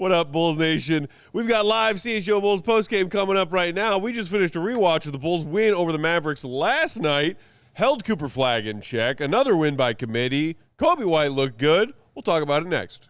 What up, Bulls Nation? We've got live CHGO Bulls postgame coming up right now. We just finished a rewatch of the Bulls' win over the Mavericks last night. Held Cooper Flag in check. Another win by committee. Coby White looked good. We'll talk about it next.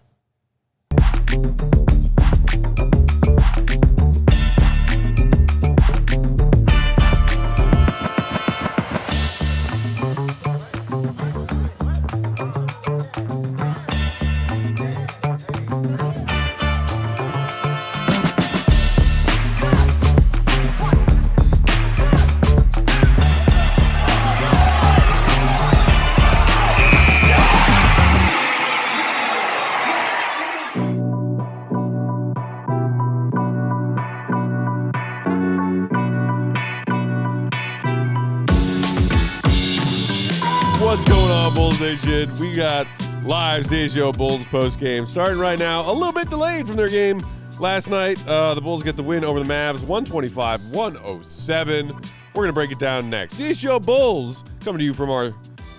What's going on, Bulls Nation? We got live CHGO Bulls postgame starting right now. A little bit delayed from their game last night. The Bulls get the win over the Mavs, 125-107. We're going to break it down next. CHGO Bulls coming to you from our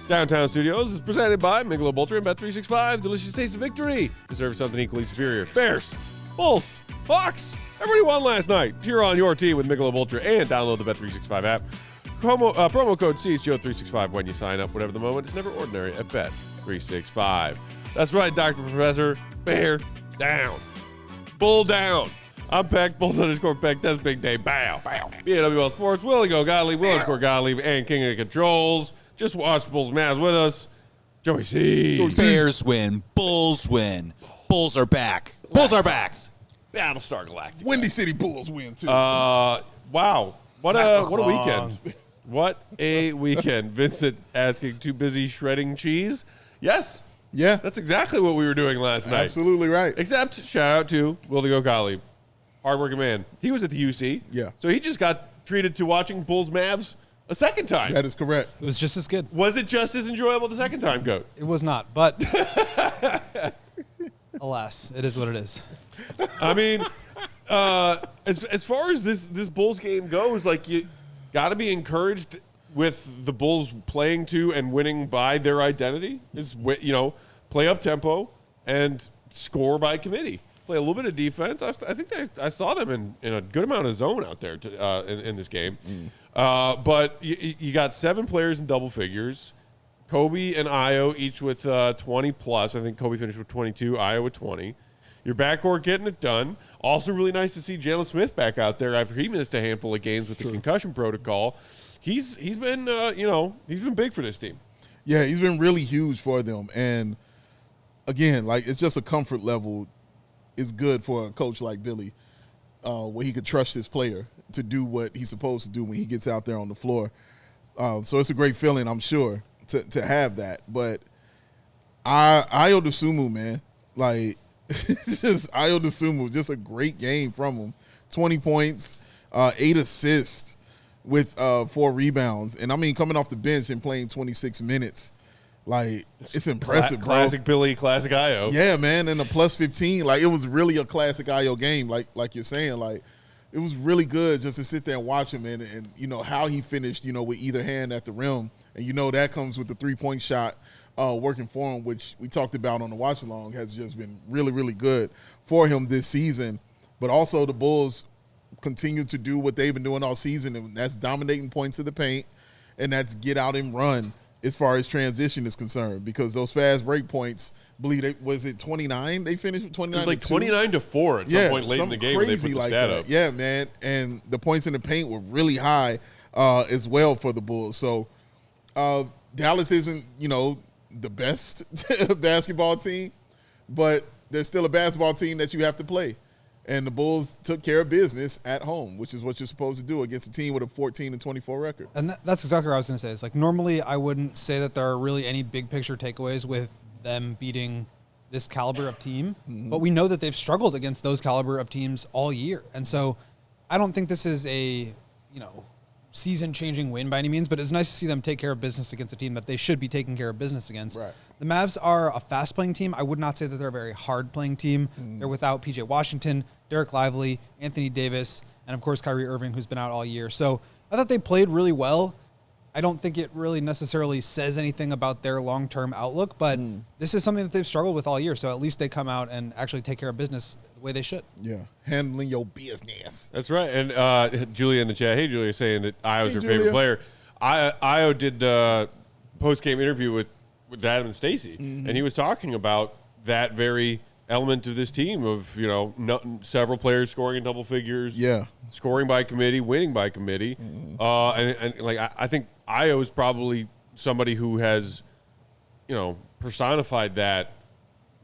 downtown studios is presented by Michelob Ultra and Bet365. Delicious taste of victory. Deserve something equally superior. Bears, Bulls, Hawks. Everybody won last night. Cheer on your team with Michelob Ultra and download the Bet365 app. Promo code CHGO365 when you sign up. Whatever the moment, it's never ordinary at Bet365. That's right, Dr. Professor. Bear down. Bull down. I'm Peck, Bulls _ Peck. That's Big Day. Bow. BAWL Sports. Will Gottlieb, Will _ Gottlieb, and King of the Controls. Just watch Bulls Mavs with us. Joey C. Bears win. Bulls win. Bulls are back. Bulls are backs. Battlestar Galactica. Windy City Bulls win, too. Wow. What a weekend. What a weekend. Vincent asking, too busy shredding cheese? Yes. Yeah. That's exactly what we were doing last night. Absolutely right. Except, shout out to Will Gottlieb. Hardworking man. He was at the UC. Yeah. So he just got treated to watching Bulls Mavs a second time. That is correct. It was just as good. Was it just as enjoyable the second time, Goat? It was not, but alas, it is what it is. I mean, as far as this Bulls game goes, like, you got to be encouraged with the Bulls playing to and winning by their identity. Is, play up tempo and score by committee. Play a little bit of defense. I think I saw them in a good amount of zone out there in this game. But you got 7 players in double figures. Coby and Io each with 20 plus. I think Coby finished with 22. Io with 20. Your backcourt getting it done. Also really nice to see Jalen Smith back out there after he missed a handful of games with the concussion protocol. He's been he's been big for this team. Yeah, he's been really huge for them. And again, like, it's just a comfort level. It's good for a coach like Billy, where he could trust his player to do what he's supposed to do when he gets out there on the floor. So it's a great feeling, I'm sure, to have that. But Io DeSumo, man, like, it's just Io DeSumo, just a great game from him. 20 points, 8 assists with 4 rebounds. And, I mean, coming off the bench and playing 26 minutes, like, it's impressive, bro. Classic Billy, classic Io. Yeah, man, and a plus 15. Like, it was really a classic Io game, like you're saying. Like, it was really good just to sit there and watch him and how he finished, with either hand at the rim. And, that comes with the three-point shot. Working for him, which we talked about on the watch along, has just been really, really good for him this season. But also the Bulls continue to do what they've been doing all season, and that's dominating points in the paint, and that's get out and run as far as transition is concerned. Because those fast break points, was it 29? They finished with 29. It was like 29-4 at some point late in the game when they put the stat up. Yeah, man, and the points in the paint were really high as well for the Bulls. So Dallas isn't, the best basketball team, but there's still a basketball team that you have to play. And the Bulls took care of business at home, which is what you're supposed to do against a team with a 14-24 record. And that's exactly what I was going to say. It's like, normally I wouldn't say that there are really any big picture takeaways with them beating this caliber of team, but we know that they've struggled against those caliber of teams all year. And so I don't think this is a, season-changing win by any means, but it's nice to see them take care of business against a team that they should be taking care of business against. Right. The Mavs are a fast-playing team. I would not say that they're a very hard-playing team. They're without P.J. Washington, Derek Lively, Anthony Davis, and, of course, Kyrie Irving, who's been out all year. So I thought they played really well. I don't think it really necessarily says anything about their long-term outlook, but this is something that they've struggled with all year. So at least they come out and actually take care of business the way they should. Yeah, handling your business. That's right. And Julia in the chat, hey, Julia, saying that Io's her favorite player. Io did a post-game interview with Adam and Stacey, and he was talking about that very element of this team of, several players scoring in double figures, scoring by committee, winning by committee. I think Io is probably somebody who has, personified that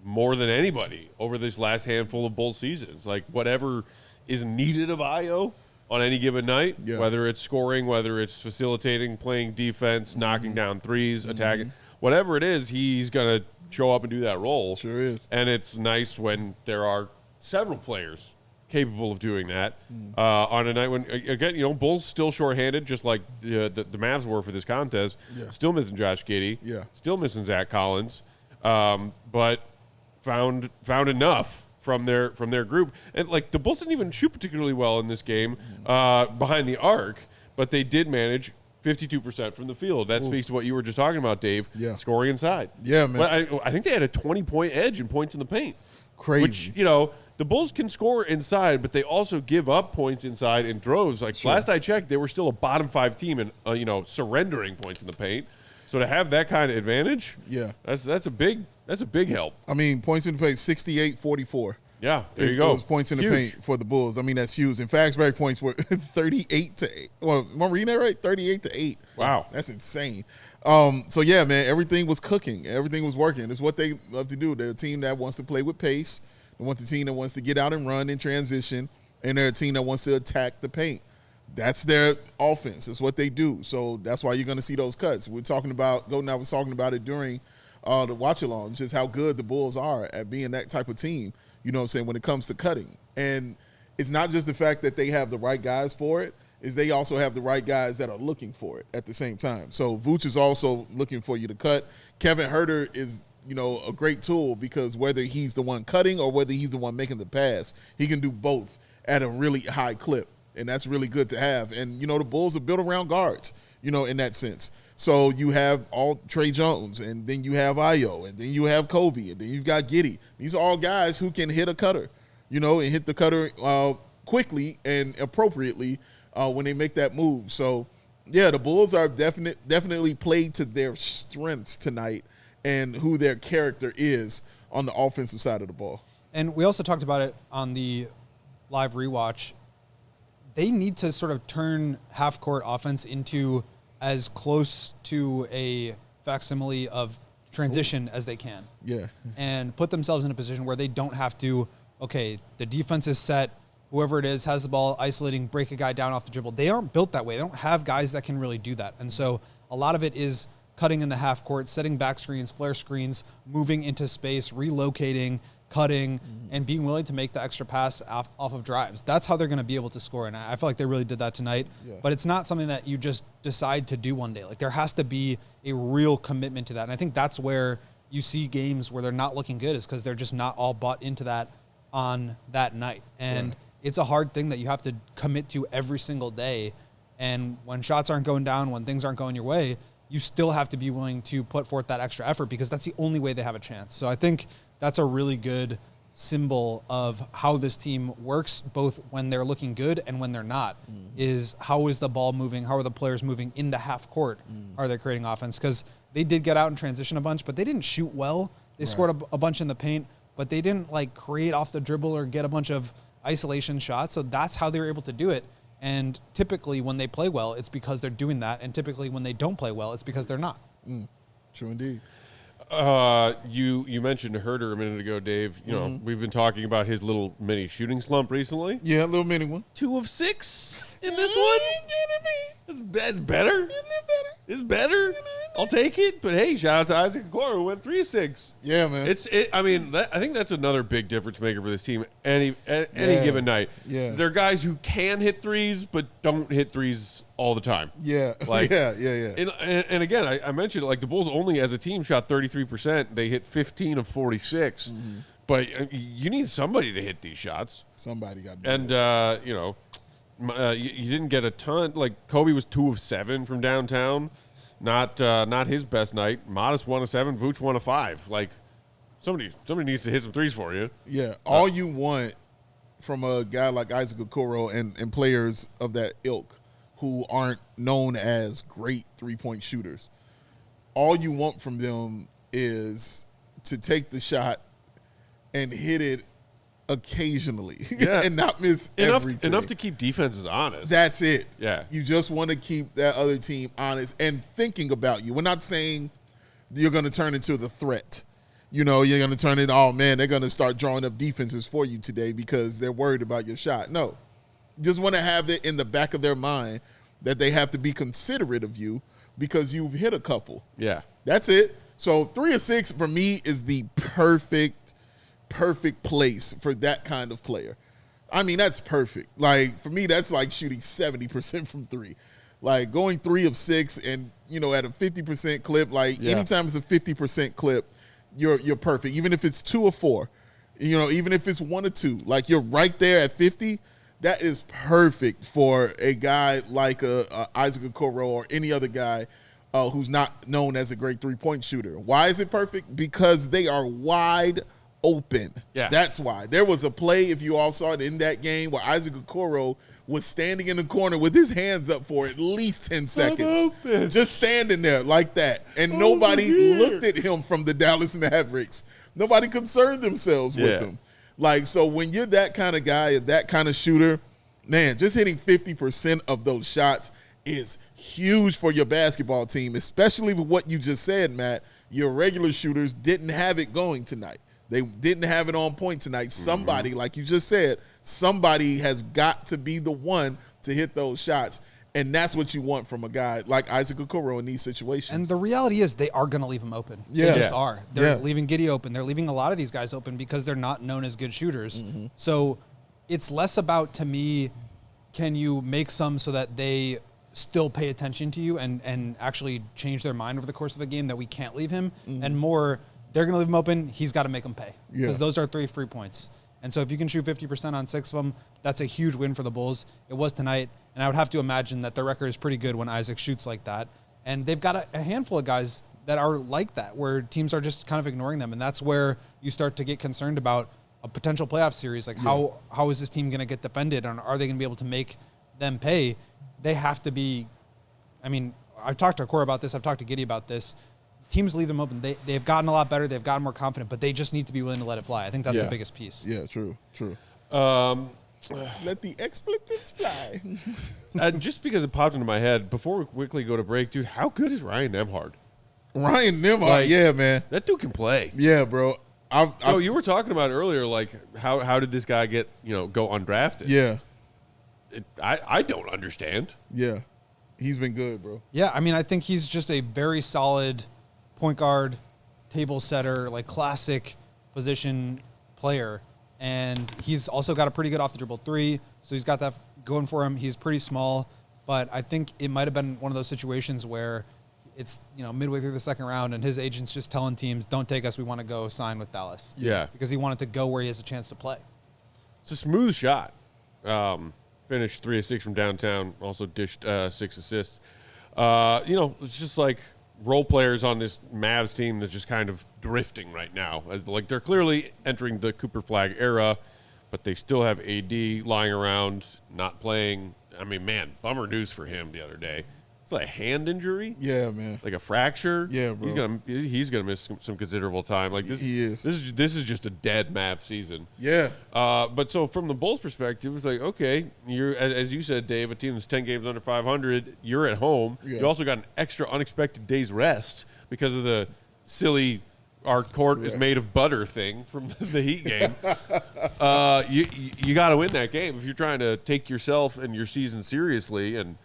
more than anybody over this last handful of Bulls seasons. Like, whatever is needed of Io on any given night, whether it's scoring, whether it's facilitating, playing defense, knocking down threes, attacking, whatever it is, he's going to show up and do that role. Sure is. And it's nice when there are several players capable of doing that on a night when, again, Bulls still shorthanded, just like the Mavs were for this contest. Still missing Josh Giddey. Still missing Zach Collins. But found enough from their group. And, the Bulls didn't even shoot particularly well in this game behind the arc, but they did manage 52% from the field. That speaks to what you were just talking about, Dave. Scoring inside. Yeah, man. Well, I think they had a 20-point edge in points in the paint. Crazy. Which, the Bulls can score inside, but they also give up points inside in droves. Last I checked, they were still a bottom 5 team in, surrendering points in the paint. So to have that kind of advantage, that's a big help. I mean, points in the paint, 68-44. Yeah, there you go. Those points in the paint for the Bulls. I mean, that's huge. And Fastback points were 38-8. Well, am I reading that right? 38-8. Wow. That's insane. So, yeah, man, everything was cooking. Everything was working. It's what they love to do. They're a team that wants to play with pace. They want the team that wants to get out and run in transition. And they're a team that wants to attack the paint. That's their offense. That's what they do. So that's why you're going to see those cuts. We're talking about, Golden, I was talking about it during the watch-along, just how good the Bulls are at being that type of team, when it comes to cutting. And it's not just the fact that they have the right guys for it, is they also have the right guys that are looking for it at the same time. So Vooch is also looking for you to cut. Kevin Huerter is, a great tool because whether he's the one cutting or whether he's the one making the pass, he can do both at a really high clip. And that's really good to have. And, the Bulls are built around guards, in that sense. So you have all Trey Jones, and then you have Io, and then you have Coby, and then you've got Giddey. These are all guys who can hit a cutter, and hit the cutter quickly and appropriately when they make that move. So, yeah, the Bulls are definitely played to their strengths tonight and who their character is on the offensive side of the ball. And we also talked about it on the live rewatch. They need to sort of turn half-court offense into as close to a facsimile of transition as they can. Yeah. And put themselves in a position where they don't have to, the defense is set, whoever it is has the ball, isolating, break a guy down off the dribble. They aren't built that way. They don't have guys that can really do that. And so a lot of it is cutting in the half court, setting back screens, flare screens, moving into space, relocating, cutting, and being willing to make the extra pass off of drives. That's how they're going to be able to score. And I feel like they really did that tonight. Yeah. But it's not something that you just decide to do one day. There has to be a real commitment to that. And I think that's where you see games where they're not looking good, is because they're just not all bought into that on that night. And it's a hard thing that you have to commit to every single day. And when shots aren't going down, when things aren't going your way, you still have to be willing to put forth that extra effort, because that's the only way they have a chance. So I think that's a really good symbol of how this team works, both when they're looking good and when they're not, is how is the ball moving? How are the players moving in the half court? Are they creating offense? Because they did get out and transition a bunch, but they didn't shoot well. They scored a bunch in the paint, but they didn't create off the dribble or get a bunch of isolation shots. So that's how they were able to do it. And typically when they play well, it's because they're doing that. And typically when they don't play well, it's because they're not. True indeed. You mentioned Huerter a minute ago, Dave. You know, we've been talking about his little mini shooting slump recently. Yeah, a little mini one. 2 of 6 in this one. That's better. It's better. I'll take it. But hey, shout out to Isaac Okoro, who went 3 of 6. Yeah, man. I think that's another big difference maker for this team any given night. Yeah. There are guys who can hit threes but don't hit threes all the time. Yeah. And again, I mentioned it, the Bulls only as a team shot 33%. They hit 15 of 46. But you need somebody to hit these shots. Somebody got to do it. You didn't get a ton. Coby was 2 of 7 from downtown. not his best night. Modest 1 of 7, Vooch 1 of 5. Like somebody needs to hit some threes for you. Yeah, all you want from a guy like Isaac Okoro and players of that ilk who aren't known as great three-point shooters, all you want from them is to take the shot and hit it occasionally and not miss everything. Enough to keep defenses honest. That's it. Yeah. You just want to keep that other team honest and thinking about you. We're not saying you're going to turn into the threat. You're going to turn it, oh, man, they're going to start drawing up defenses for you today because they're worried about your shot. No. You just want to have it in the back of their mind that they have to be considerate of you because you've hit a couple. Yeah. That's it. So 3 of 6 for me is the perfect place for that kind of player. I mean, that's perfect. Like, for me, that's like shooting 70% from 3. Like, going 3 of 6 and, at a 50% clip, like, anytime it's a 50% clip, you're perfect. Even if it's 2 of 4, even if it's 1 of 2, like, you're right there at 50. That is perfect for a guy like Isaac Okoro or any other guy who's not known as a great three-point shooter. Why is it perfect? Because they are wide open. Yeah. That's why. There was a play, if you all saw it in that game, where Isaac Okoro was standing in the corner with his hands up for at least 10 seconds. Just standing there like that. And nobody looked at him from the Dallas Mavericks. Nobody concerned themselves with him. Like, so when you're that kind of guy, that kind of shooter, man, just hitting 50% of those shots is huge for your basketball team, especially with what you just said, Matt. Your regular shooters didn't have it going tonight. They didn't have it on point tonight. Somebody, like you just said, somebody has got to be the one to hit those shots. And that's what you want from a guy like Isaac Okoro in these situations. And the reality is they are going to leave him open. Yeah. They just are. They're leaving Giddey open. They're leaving a lot of these guys open because they're not known as good shooters. So it's less about, to me, can you make some so that they still pay attention to you and actually change their mind over the course of the game that we can't leave him, and more, they're going to leave him open, he's got to make them pay. Because those are 3 free points. And so if you can shoot 50% on 6 of them, that's a huge win for the Bulls. It was tonight, and I would have to imagine that their record is pretty good when Isaac shoots like that. And they've got a handful of guys that are like that, where teams are just kind of ignoring them. And that's where you start to get concerned about a potential playoff series. Like, how is this team going to get defended, and are they going to be able to make them pay? They have to be – I mean, I've talked to Cora about this. I've talked to Giddey about this. Teams leave them open. They've gotten a lot better. They've gotten more confident, but they just need to be willing to let it fly. I think that's the biggest piece. Yeah, true. Let the expletives fly. Just because it popped into my head, before we quickly go to break, dude, how good is Ryan Nembhard? Ryan Nembhard, man. That dude can play. Yeah, bro. You were talking about earlier, like, how did this guy get, go undrafted? Yeah. I don't understand. Yeah. He's been good, bro. Yeah, I mean, I think he's just a very solid point guard, table setter, like classic position player. And he's also got a pretty good off the dribble 3, so he's got that going for him. He's pretty small, but I think it might have been one of those situations where it's, midway through the second round and his agent's just telling teams, don't take us, we want to go sign with Dallas. Yeah. Because he wanted to go where he has a chance to play. It's a smooth shot. Finished 3 of 6 from downtown, also dished 6 assists. It's just like role players on this Mavs team that's just kind of drifting right now. They're clearly entering the Cooper Flag era, but they still have AD lying around, not playing. I mean, man, bummer news for him the other day. It's like a hand injury. Yeah, man. Like a fracture. Yeah, bro. He's gonna miss some considerable time. Like this. He is. This is just a dead Mavs season. Yeah. But so from the Bulls' perspective, it's like, okay, you're, as you said, Dave, a team that's 10 games under 500. You're at home. Yeah. You also got an extra unexpected day's rest because of the silly our court is made of butter thing from the Heat game. You got to win that game if you're trying to take yourself and your season seriously, and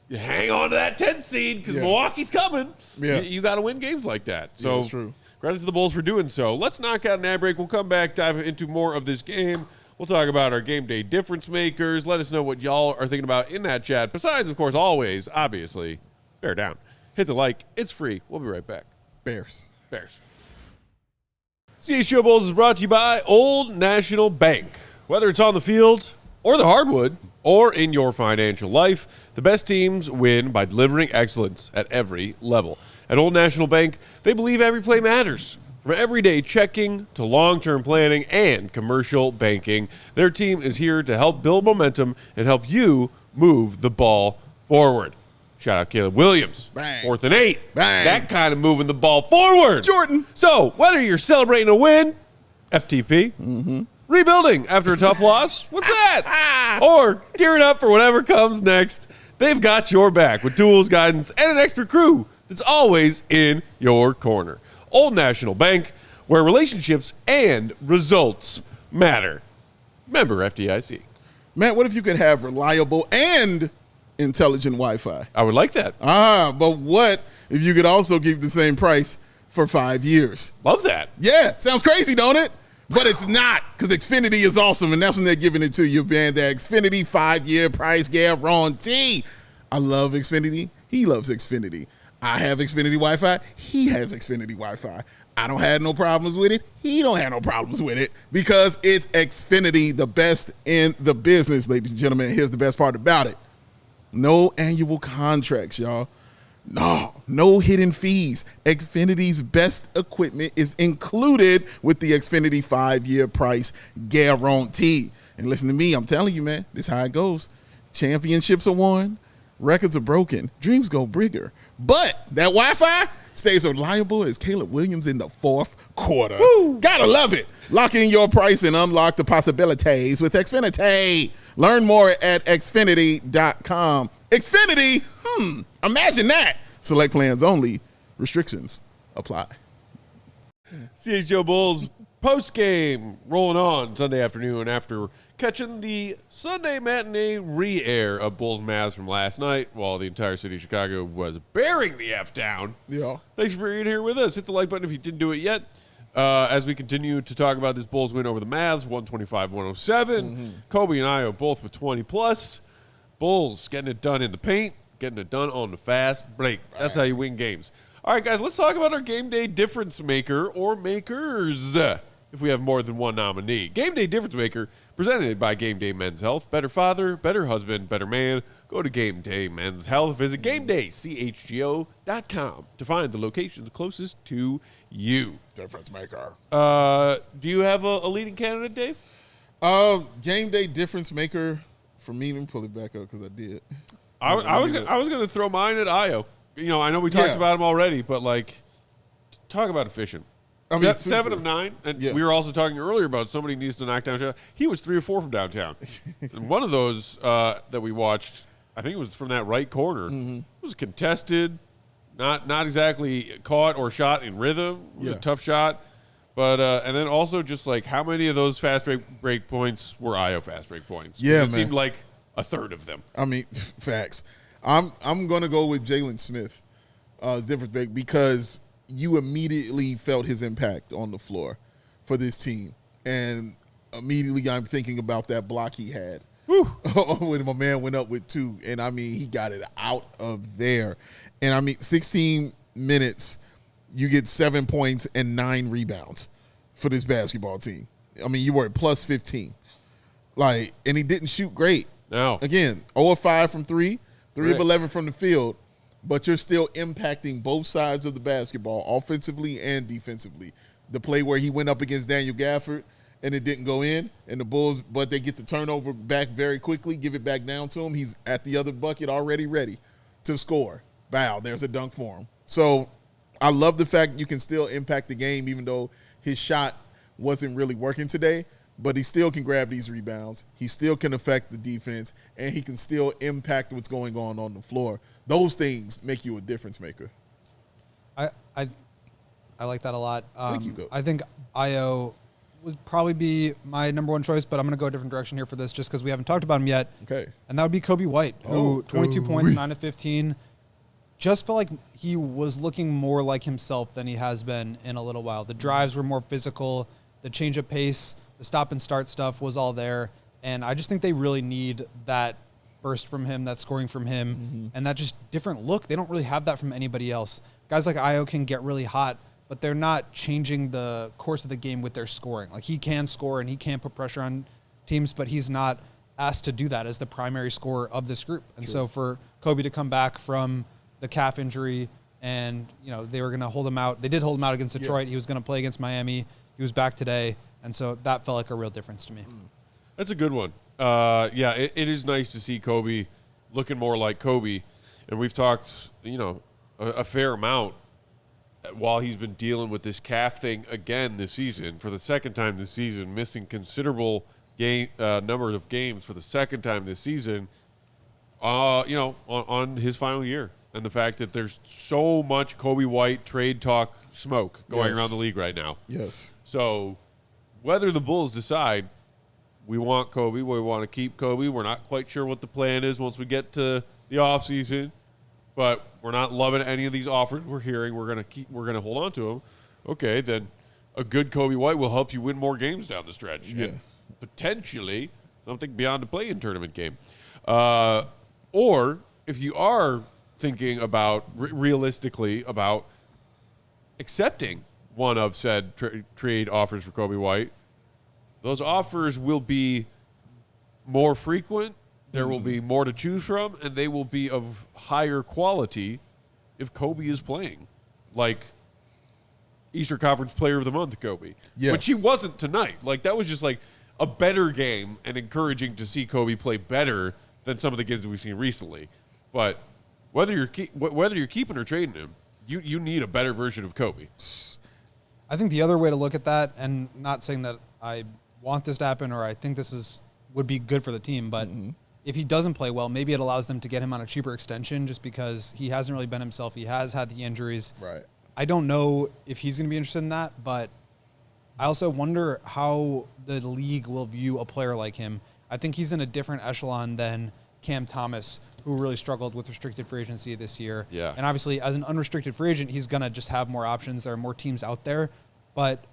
you hang on to that 10th seed because Milwaukee's coming. Yeah. You got to win games like that. So that's true. Credit to the Bulls for doing so. Let's knock out an ad break. We'll come back, dive into more of this game. We'll talk about our game day difference makers. Let us know what y'all are thinking about in that chat. Besides, of course, always, obviously, bear down. Hit the like. It's free. We'll be right back. Bears. CHGO Bulls is brought to you by Old National Bank. Whether it's on the field or the hardwood, or in your financial life. The best teams win by delivering excellence at every level. At Old National Bank, they believe every play matters. From everyday checking to long-term planning and commercial banking, their team is here to help build momentum and help you move the ball forward. Shout out Caleb Williams. Bang. 4th and 8. Bang. That kind of moving the ball forward. Jordan. So, whether you're celebrating a win, FTP, rebuilding after a tough loss, what's that? Or gearing up for whatever comes next, they've got your back with tools, guidance, and an expert crew that's always in your corner. Old National Bank, where relationships and results matter. Member FDIC. Matt, what if you could have reliable and intelligent Wi-Fi? I would like that. But what if you could also keep the same price for 5 years? Love that. Yeah, sounds crazy, don't it? But it's not, because Xfinity is awesome, and that's when they're giving it to you, man. The Xfinity 5-year price guarantee. I love Xfinity. He loves Xfinity. I have Xfinity Wi-Fi. He has Xfinity Wi-Fi. I don't have no problems with it. He don't have no problems with it because it's Xfinity, the best in the business, ladies and gentlemen. Here's the best part about it. No annual contracts, y'all. No hidden fees. Xfinity's best equipment is included with the Xfinity 5-year price guarantee. And listen to me, I'm telling you, man, this is how it goes. Championships are won, records are broken, dreams go bigger. But that Wi-Fi stays reliable as Caleb Williams in the 4th quarter. Woo! Gotta love it. Lock in your price and unlock the possibilities with Xfinity. Learn more at Xfinity.com. Xfinity, imagine that. Select plans only. Restrictions apply. CHGO Bulls post-game rolling on Sunday afternoon after catching the Sunday matinee re-air of Bulls Mavs from last night while the entire city of Chicago was bearing the F down. Yeah. Thanks for being here with us. Hit the like button if you didn't do it yet. As we continue to talk about this Bulls win over the Mavs, 125-107. Coby and Io both with 20+. Bulls getting it done in the paint, getting it done on the fast break. That's how you win games. All right, guys, let's talk about our Game Day Difference Maker or makers if we have more than one nominee. Game Day Difference Maker presented by Game Day Men's Health. Better father, better husband, better man. Go to Game Day Men's Health. Visit GameDayCHGO.com to find the locations closest to you. Difference maker. Do you have a leading candidate, Dave? Game Day Difference Maker. For me, let me pull it back up because I did. I was gonna throw mine at Io. You know, I know we talked about him already, but like, talk about efficient. I mean, 7 of 9, and we were also talking earlier about somebody needs to knock down shot. He was 3 or 4 from downtown, and one of those that we watched, I think it was from that right corner. It was contested, not exactly caught or shot in rhythm. It was a tough shot, but and then also just like how many of those fast break points were Io fast break points? Yeah, it seemed like a third of them. I mean, facts. I'm gonna go with Jalen Smith, difference break, because you immediately felt his impact on the floor for this team, and immediately I'm thinking about that block he had when my man went up with 2, and I mean he got it out of there, and I mean 16 minutes, you get 7 points and 9 rebounds for this basketball team. I mean you were at plus 15, like, and he didn't shoot great. No, again 0 of 5 from 3 of 11 from the field. But you're still impacting both sides of the basketball, offensively and defensively. The play where he went up against Daniel Gafford and it didn't go in, and the Bulls, but they get the turnover back very quickly, give it back down to him. He's at the other bucket already ready to score. Bow, there's a dunk for him. So I love the fact you can still impact the game even though his shot wasn't really working today. But he still can grab these rebounds. He still can affect the defense, and he can still impact what's going on the floor. Those things make you a difference maker. I like that a lot. Thank you, Go. I think Io would probably be my number 1 choice, but I'm going to go a different direction here for this just because we haven't talked about him yet. Okay. And that would be Coby White, who 22 points, 9 of 15. Just felt like he was looking more like himself than he has been in a little while. The drives were more physical. The change of pace, the stop and start stuff was all there. And I just think they really need that burst from him, that scoring from him, and that just different look. They don't really have that from anybody else. Guys like Io can get really hot, but they're not changing the course of the game with their scoring. Like, he can score and he can put pressure on teams, but he's not asked to do that as the primary scorer of this group. And so for Coby to come back from the calf injury and, they were going to hold him out. They did hold him out against Detroit. He was going to play against Miami. He was back today. And so that felt like a real difference to me. That's a good one. It is nice to see Coby looking more like Coby. And we've talked, a fair amount while he's been dealing with this calf thing again this season, for the second time this season, missing considerable number of games for the second time this season, on his final year. And the fact that there's so much Coby White trade talk smoke going around the league right now. Yes. So whether the Bulls decide we want Coby, we want to keep Coby, we're not quite sure what the plan is once we get to the offseason, but we're not loving any of these offers we're hearing. We're going to hold on to them. Okay, then a good Coby White will help you win more games down the stretch. Yeah. And potentially something beyond a play-in tournament game. Or if you are thinking about realistically about accepting one of said trade offers for Coby White, those offers will be more frequent. There will be more to choose from, and they will be of higher quality if Coby is playing. Like Eastern Conference Player of the Month Coby. Yes. Which he wasn't tonight. Like, that was just like a better game and encouraging to see Coby play better than some of the games that we've seen recently. But whether you're keeping or trading him, you need a better version of Coby. I think the other way to look at that, and not saying that I want this to happen or I think this would be good for the team, but if he doesn't play well, maybe it allows them to get him on a cheaper extension just because he hasn't really been himself. He has had the injuries. Right. I don't know if he's going to be interested in that, but I also wonder how the league will view a player like him. I think he's in a different echelon than Cam Thomas, who really struggled with restricted free agency this year. Yeah. And obviously, as an unrestricted free agent, he's going to just have more options. There are more teams out there. But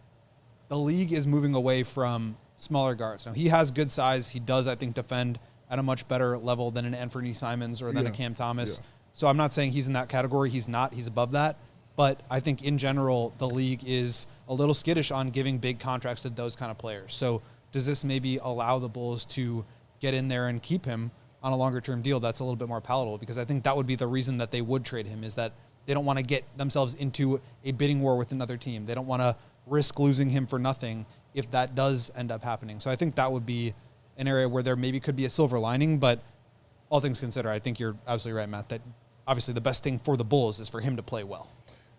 the league is moving away from smaller guards. Now, he has good size. He does, I think, defend at a much better level than an Anthony Simons or than a Cam Thomas. Yeah. So I'm not saying he's in that category. He's not. He's above that. But I think in general, the league is a little skittish on giving big contracts to those kind of players. So does this maybe allow the Bulls to get in there and keep him on a longer-term deal that's a little bit more palatable? Because I think that would be the reason that they would trade him, is that they don't want to get themselves into a bidding war with another team. They don't want to risk losing him for nothing if that does end up happening. So I think that would be an area where there maybe could be a silver lining, but all things considered, I think you're absolutely right, Matt, that obviously the best thing for the Bulls is for him to play well.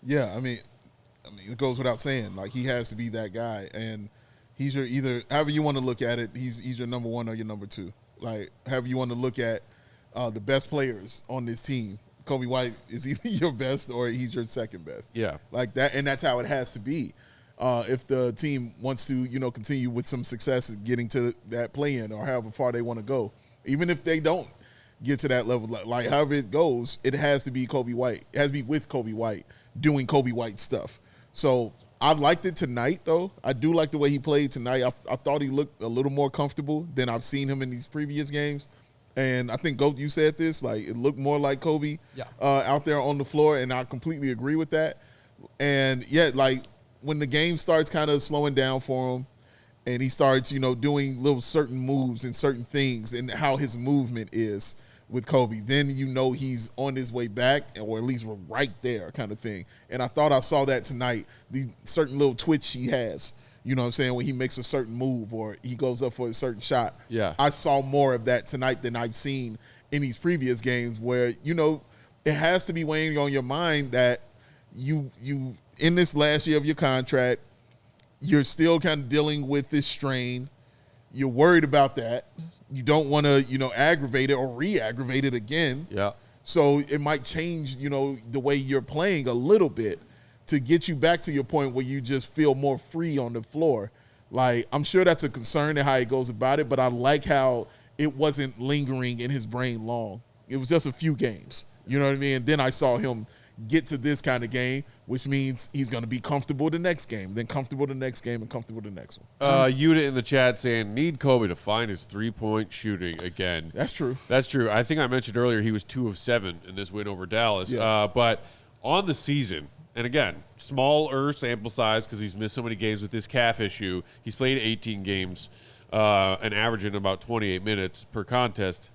Yeah, I mean, it goes without saying. Like, he has to be that guy, and he's your either however you want to look at it. He's your number one or your number two. Like, however you want to look at the best players on this team, Coby White is either your best or he's your second best. Yeah, like that, and that's how it has to be. If the team wants to, continue with some success at getting to that play-in or however far they want to go, even if they don't get to that level, like however it goes, it has to be Coby White. It has to be with Coby White doing Coby White stuff. So I liked it tonight, though. I do like the way he played tonight. I thought he looked a little more comfortable than I've seen him in these previous games. And I think, Goat, you said this, like it looked more like Coby out there on the floor, and I completely agree with that. And, like when the game starts kind of slowing down for him and he starts, doing little certain moves and certain things and how his movement is with Coby, then he's on his way back, or at least we're right there kind of thing. And I thought I saw that tonight, the certain little twitch he has, you know what I'm saying, when he makes a certain move or he goes up for a certain shot. Yeah. I saw more of that tonight than I've seen in these previous games where, it has to be weighing on your mind that you in this last year of your contract, you're still kind of dealing with this strain. You're worried about that. You don't want to, aggravate it or re-aggravate it again. Yeah. So it might change, the way you're playing a little bit to get you back to your point where you just feel more free on the floor. Like, I'm sure that's a concern in how he goes about it, but I like how it wasn't lingering in his brain long. It was just a few games. You know what I mean? And then I saw him get to this kind of game, which means he's going to be comfortable the next game, then comfortable the next game, and comfortable the next one. Yuta in the chat saying, need Coby to find his three-point shooting again. That's true. That's true. I think I mentioned earlier he was 2 of 7 in this win over Dallas. Yeah. But on the season, and again, smaller sample size because he's missed so many games with this calf issue. He's played 18 games. and averaging about 28 minutes per contest,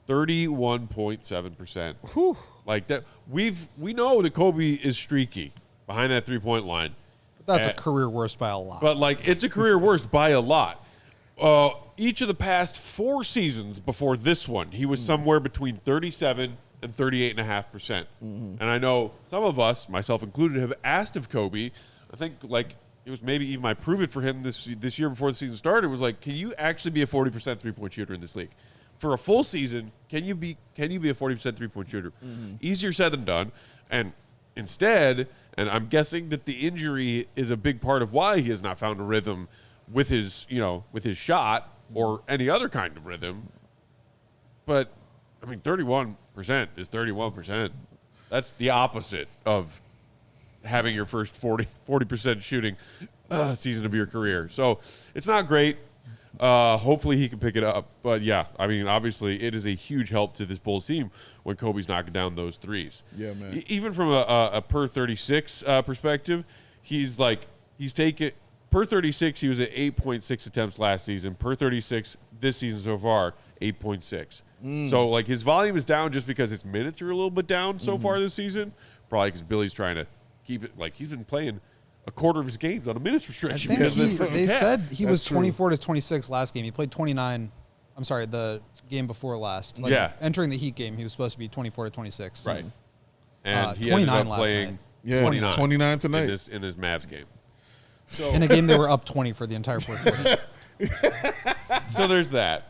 31.7%. Like that, we know that Coby is streaky behind that 3-point line. That's a career worst by a lot. But like, it's a career worst by a lot. Each of the past 4 seasons before this one, he was somewhere between 37 and 38.5%. And I know some of us, myself included, have asked of Coby. I think like it was maybe even my prove it for him this year before the season started was like, can you actually be a 40% 3-point shooter in this league? For a full season, can you be a 40% 3-point shooter? Easier said than done. And instead, and I'm guessing that the injury is a big part of why he has not found a rhythm with his shot or any other kind of rhythm. But I mean, 31% is 31%. That's the opposite of having your first 40% shooting season of your career. So it's not great. Hopefully he can pick it up. But yeah, I mean, obviously it is a huge help to this Bulls team when Coby's knocking down those threes. Yeah, man. Even from a per 36 perspective, he's taken per 36. He was at 8.6 attempts last season. Per 36 this season so far, 8.6. So like his volume is down just because his minutes are a little bit down so far this season. Probably because Billy's trying to keep it, like he's been playing a quarter of his games on a minutes restriction. They said he was 24 to 26 last game. He played 29. I'm sorry, the game before last. Entering the Heat game, he was supposed to be 24 to 26. Right. And he ended up playing 29 tonight in this Mavs game. So in a game they were up 20 for the entire fourth quarter. So there's that.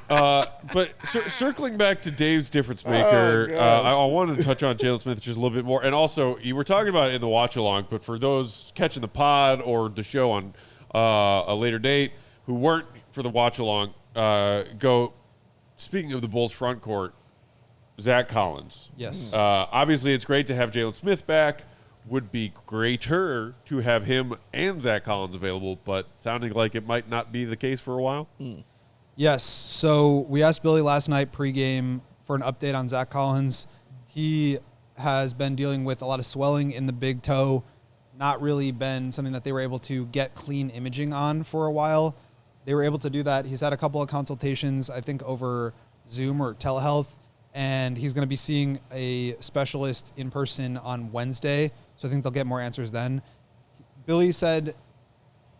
But circling back to Dave's difference maker, I wanted to touch on Jalen Smith just a little bit more. And also, you were talking about it in the watch-along, but for those catching the pod or the show on a later date who weren't for the watch-along, speaking of the Bulls front court, Zach Collins. Yes. Obviously, it's great to have Jalen Smith back. Would be greater to have him and Zach Collins available, but sounding like it might not be the case for a while. Yes. So we asked Billy last night pregame for an update on Zach Collins. He has been dealing with a lot of swelling in the big toe, not really been something that they were able to get clean imaging on for a while. They were able to do that. He's had a couple of consultations, I think, over Zoom or telehealth, and he's going to be seeing a specialist in person on Wednesday. So I think they'll get more answers then. Billy said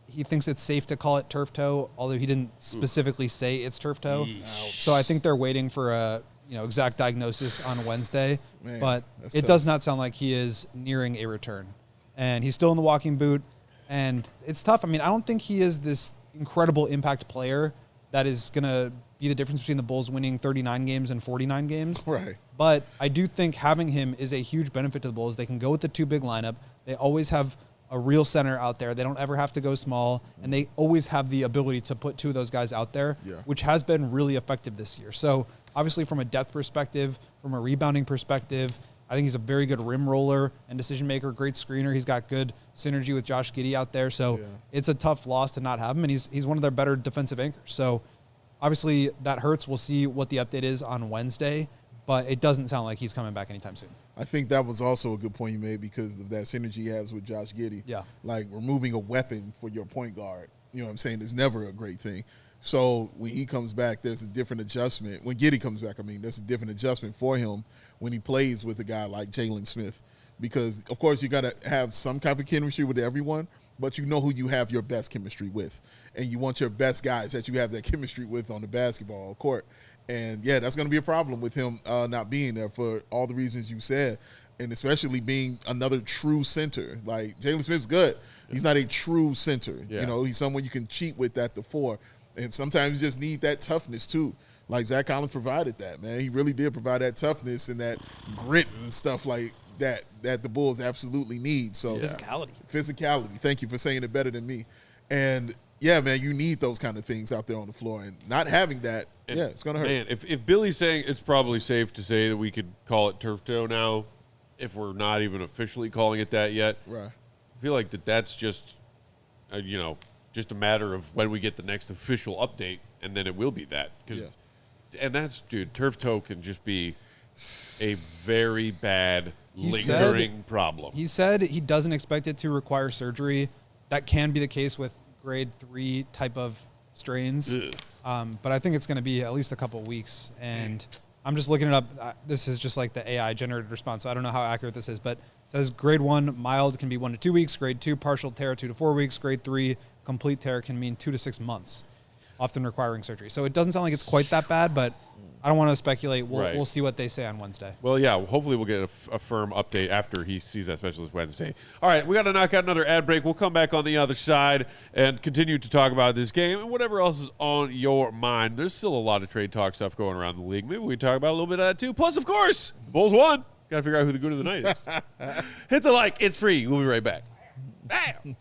he thinks it's safe to call it turf toe, although he didn't specifically say it's turf toe. So I think they're waiting for a exact diagnosis on Wednesday. Man, but it does not sound like he is nearing a return. And he's still in the walking boot, and it's tough. I mean, I don't think he is this incredible impact player that is going to be the difference between the Bulls winning 39 games and 49 games. Right. But I do think having him is a huge benefit to the Bulls. They can go with the 2 big lineup. They always have a real center out there. They don't ever have to go small, and they always have the ability to put 2 of those guys out there, which has been really effective this year. So obviously from a depth perspective, from a rebounding perspective, I think he's a very good rim roller and decision maker, great screener. He's got good synergy with Josh Giddey out there. So it's a tough loss to not have him, and he's one of their better defensive anchors. So obviously that hurts. We'll see what the update is on Wednesday, but it doesn't sound like he's coming back anytime soon. I think that was also a good point you made because of that synergy he has with Josh Giddey. Yeah. Like removing a weapon for your point guard, you know what I'm saying, is never a great thing. So when he comes back, there's a different adjustment. When Giddey comes back, there's a different adjustment for him when he plays with a guy like Jalen Smith. Because, of course, you got to have some type of chemistry with everyone, but you know who you have your best chemistry with. And you want your best guys that you have that chemistry with on the basketball court. And, yeah, that's going to be a problem with him not being there for all the reasons you said, and especially being another true center. Like, Jalen Smith's good. He's not a true center. Yeah. You know, he's someone you can cheat with at the 4. And sometimes you just need that toughness, too. Like, Zach Collins provided that, man. He really did provide that toughness and that grit and stuff like that the Bulls absolutely need. So Physicality. Thank you for saying it better than me. And, yeah, man, you need those kind of things out there on the floor. And not having that, it's going to hurt. Man, if Billy's saying it's probably safe to say that we could call it turf toe now, if we're not even officially calling it that yet, right? I feel like that's just, just a matter of when we get the next official update, and then it will be that. And that's, dude, turf toe can just be a very bad lingering problem. He said he doesn't expect it to require surgery. That can be the case with grade 3 type of strains. But I think it's going to be at least a couple weeks. And I'm just looking it up. This is just like the AI generated response. So I don't know how accurate this is, but it says grade 1 mild can be 1 to 2 weeks. Grade 2 partial tear 2 to 4 weeks. Grade 3 complete tear can mean 2 to 6 months, often requiring surgery. So it doesn't sound like it's quite that bad, but I don't want to speculate. We'll see what they say on Wednesday. Well, yeah, hopefully we'll get a firm update after he sees that specialist Wednesday. All right, we got to knock out another ad break. We'll come back on the other side and continue to talk about this game and whatever else is on your mind. There's still a lot of trade talk stuff going around the league. Maybe we talk about a little bit of that too. Plus, of course, the Bulls won. Got to figure out who the Goon of the night is. Hit the like. It's free. We'll be right back. Bam!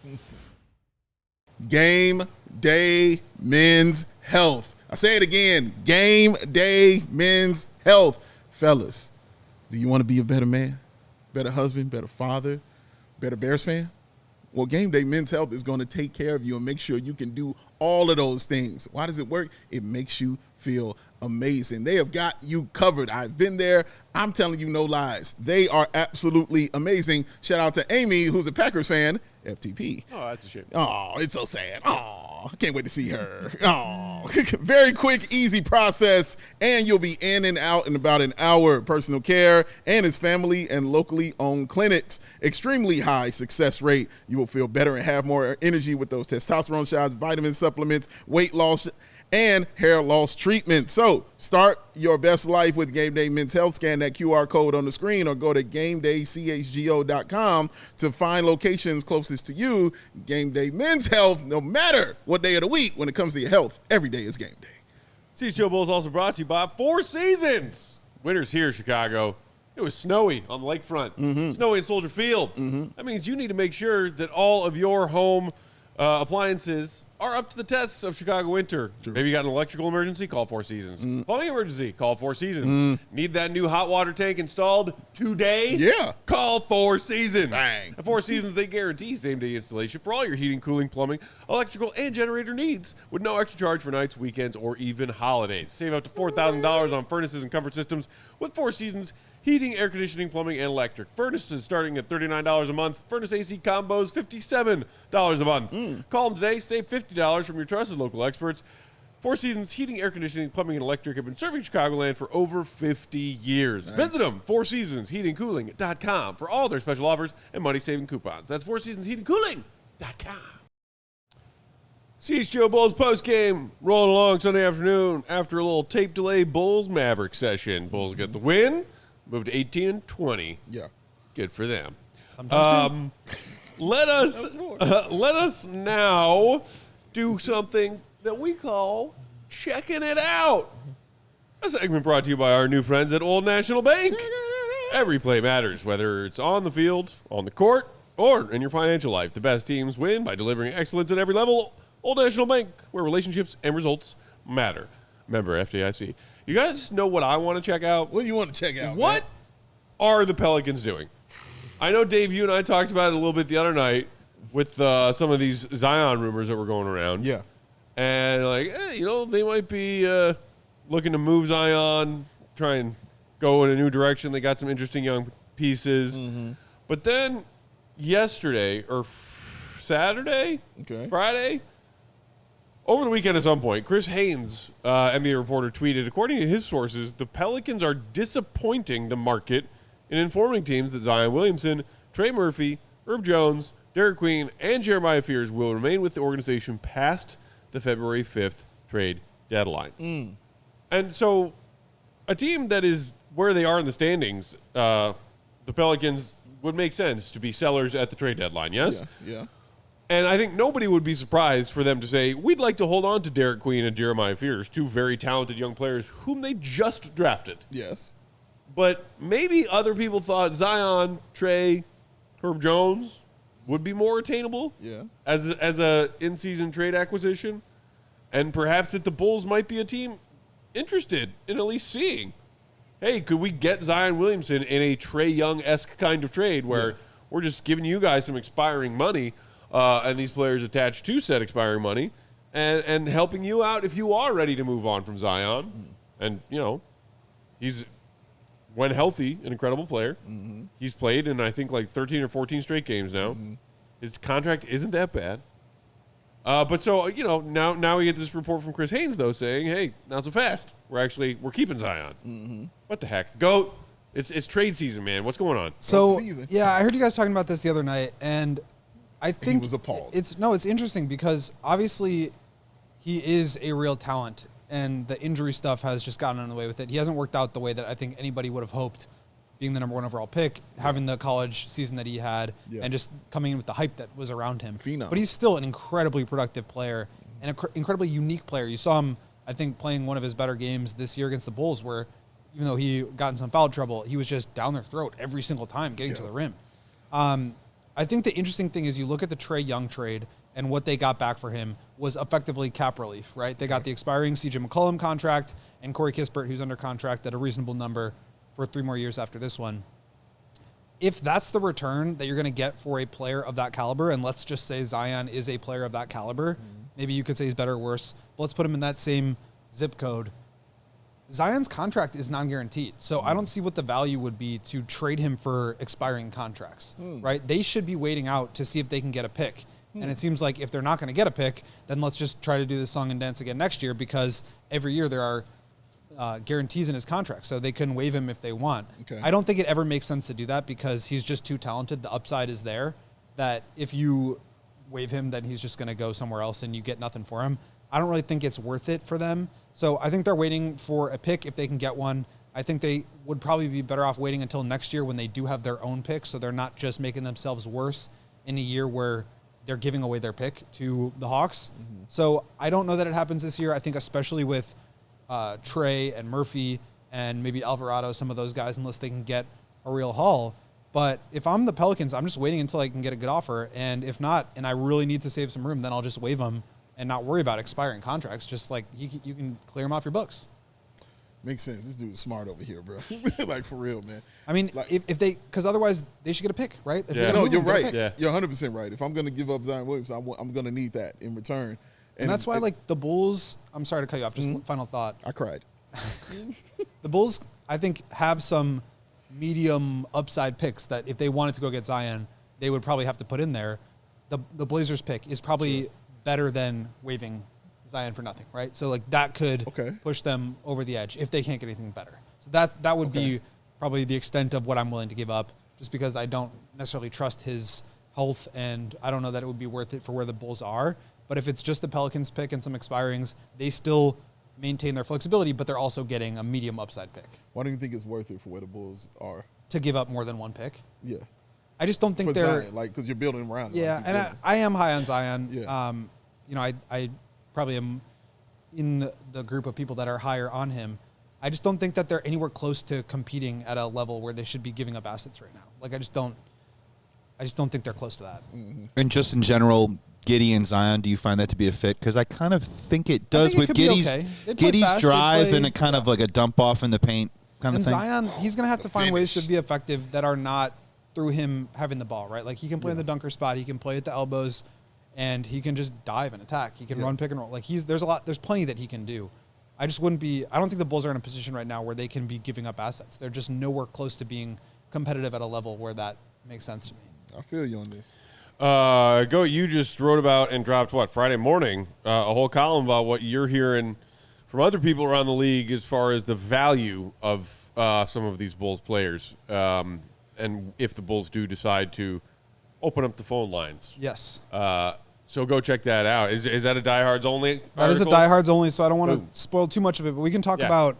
Game Day Men's Health. I say it again, Game Day Men's Health. Fellas, do you want to be a better man, better husband, better father, better Bears fan? Well, Game Day Men's Health is going to take care of you and make sure you can do all of those things. Why does it work? It makes you feel amazing. They have got you covered. I've been there. I'm telling you no lies. They are absolutely amazing. Shout out to Amy, who's a Packers fan. FTP. Oh, that's a shame. Oh, it's so sad. Oh, I can't wait to see her. Oh, very quick, easy process, and you'll be in and out in about an hour. Personal care and his family and locally owned clinics. Extremely high success rate. You will feel better and have more energy with those testosterone shots, vitamin supplements, weight loss, and hair loss treatment. So start your best life with Game Day Men's Health. Scan that QR code on the screen or go to GameDayCHGO.com to find locations closest to you. Game Day Men's Health, no matter what day of the week, when it comes to your health, every day is game day. CHGO Bulls also brought to you by Four Seasons. Winter's here, Chicago. It was snowy on the lakefront, snowy in Soldier Field. That means you need to make sure that all of your home appliances are up to the tests of Chicago winter. True. Maybe you got an electrical emergency? Call Four Seasons. Plumbing emergency? Call Four Seasons. Need that new hot water tank installed today? Yeah. Call Four Seasons. Bang. At Four Seasons, they guarantee same-day installation for all your heating, cooling, plumbing, electrical, and generator needs with no extra charge for nights, weekends, or even holidays. Save up to $4,000 on furnaces and comfort systems with Four Seasons heating, air conditioning, plumbing, and electric. Furnaces starting at $39 a month. Furnace AC combos, $57 a month. Call them today. Save $50 from your trusted local experts. Four Seasons Heating, Air Conditioning, Plumbing, and Electric have been serving Chicagoland for over 50 years. Nice. Visit them, FourSeasonsHeatingCooling.com, for all their special offers and money-saving coupons. That's FourSeasonsHeatingCooling.com. CHGO Bulls postgame rolling along Sunday afternoon after a little tape delay Bulls Mavericks session. Bulls get the win, moved to 18-20. Yeah. Good for them. Sometimes Let us now do something that we call checking it out. A segment brought to you by our new friends at Old National Bank. Every play matters, whether it's on the field, on the court, or in your financial life. The best teams win by delivering excellence at every level. Old National Bank, where relationships and results matter. Member FDIC. You guys know what I want to check out? What do you want to check out? What are the Pelicans doing? I know, Dave, you and I talked about it a little bit the other night with some of these Zion rumors that were going around. Yeah. And they might be looking to move Zion, try and go in a new direction. They got some interesting young pieces. But then yesterday or Saturday, Friday, over the weekend at some point, Chris Haynes, NBA reporter, tweeted, according to his sources, the Pelicans are disappointing the market in informing teams that Zion Williamson, Trey Murphy, Herb Jones, Derek Queen, and Jeremiah Fears will remain with the organization past the February 5th trade deadline. And so a team that is where they are in the standings, the Pelicans would make sense to be sellers at the trade deadline, yes? Yeah. And I think nobody would be surprised for them to say, we'd like to hold on to Derek Queen and Jeremiah Fears, two very talented young players whom they just drafted. Yes. But maybe other people thought Zion, Trey, Herb Jones would be more attainable as a in-season trade acquisition. And perhaps that the Bulls might be a team interested in at least seeing, hey, could we get Zion Williamson in a Trey Young-esque kind of trade where we're just giving you guys some expiring money and these players attached to said expiring money and helping you out if you are ready to move on from Zion. And, he's, when healthy, an incredible player. He's played in, I think, like 13 or 14 straight games now. His contract isn't that bad. But so, now we get this report from Chris Haynes, though, saying, hey, not so fast. We're keeping Zion. Mm-hmm. What the heck? Goat. It's trade season, man. What's going on? So, yeah, I heard you guys talking about this the other night, and I think he was appalled. It's interesting because obviously he is a real talent, and the injury stuff has just gotten in the way with it. He hasn't worked out the way that I think anybody would have hoped, being the number 1 overall pick, having the college season that he had, and just coming in with the hype that was around him. Phenom. But he's still an incredibly productive player and an incredibly unique player. You saw him, I think, playing one of his better games this year against the Bulls where even though he got in some foul trouble, he was just down their throat every single time getting to the rim. I think the interesting thing is you look at the Trae Young trade and what they got back for him was effectively cap relief, right? They got the expiring CJ McCollum contract and Corey Kispert, who's under contract at a reasonable number for 3 more years after this one. If that's the return that you're going to get for a player of that caliber, and let's just say Zion is a player of that caliber, maybe you could say he's better or worse, but let's put him in that same zip code. Zion's contract is non-guaranteed, so I don't see what the value would be to trade him for expiring contracts, right? They should be waiting out to see if they can get a pick. And it seems like if they're not going to get a pick, then let's just try to do the song and dance again next year because every year there are guarantees in his contract, so they can waive him if they want. Okay. I don't think it ever makes sense to do that because he's just too talented. The upside is there that if you waive him, then he's just going to go somewhere else and you get nothing for him. I don't really think it's worth it for them. So I think they're waiting for a pick if they can get one. I think they would probably be better off waiting until next year when they do have their own pick, so they're not just making themselves worse in a year where they're giving away their pick to the Hawks. So I don't know that it happens this year. I think especially with Trae and Murphy and maybe Alvarado, some of those guys, unless they can get a real haul. But if I'm the Pelicans, I'm just waiting until I can get a good offer. And if not, and I really need to save some room, then I'll just waive them and not worry about expiring contracts. Just like you can clear them off your books. Makes sense. This dude is smart over here, bro. Like, for real, man. I mean, like, if they, because otherwise they should get a pick, right? If Yeah. No, you're get a right. pick. Yeah. You're 100% right. If I'm going to give up Zion Williams, I'm going to need that in return. And that's why, like, the Bulls, I'm sorry to cut you off, just final thought. I cried. The Bulls, I think, have some medium upside picks that if they wanted to go get Zion, they would probably have to put in there. The Blazers pick is probably better than waiving Zion for nothing, right? So, like, that could push them over the edge if they can't get anything better. So that would be probably the extent of what I'm willing to give up, just because I don't necessarily trust his health, and I don't know that it would be worth it for where the Bulls are. But if it's just the Pelicans pick and some expirings, they still maintain their flexibility, but they're also getting a medium upside pick. Why do you think it's worth it for where the Bulls are? To give up more than one pick? Yeah. I just don't think For they're... Zion, like, because you're building around it. Yeah, like and I am high on Zion. Yeah. I probably am in the group of people that are higher on him. I just don't think that they're anywhere close to competing at a level where they should be giving up assets right now. Like, I just don't think they're close to that. And just in general, Giddey and Zion, do you find that to be a fit? Because I kind of think it does with Giddey's drive and a kind of like a dump off in the paint kind of thing. Zion, he's going to have to find ways to be effective that are not through him having the ball, right? Like, he can play in the dunker spot, he can play at the elbows, and he can just dive and attack. He can run pick and roll. Like, there's plenty that he can do. I don't think the Bulls are in a position right now where they can be giving up assets. They're just nowhere close to being competitive at a level where that makes sense to me. I feel you on this. You just wrote about and dropped Friday morning, a whole column about what you're hearing from other people around the league as far as the value of some of these Bulls players, and if the Bulls do decide to open up the phone lines. Yes. So go check that out. Is that a Diehards only? That is a Diehards only, so I don't want to spoil too much of it, but we can talk about.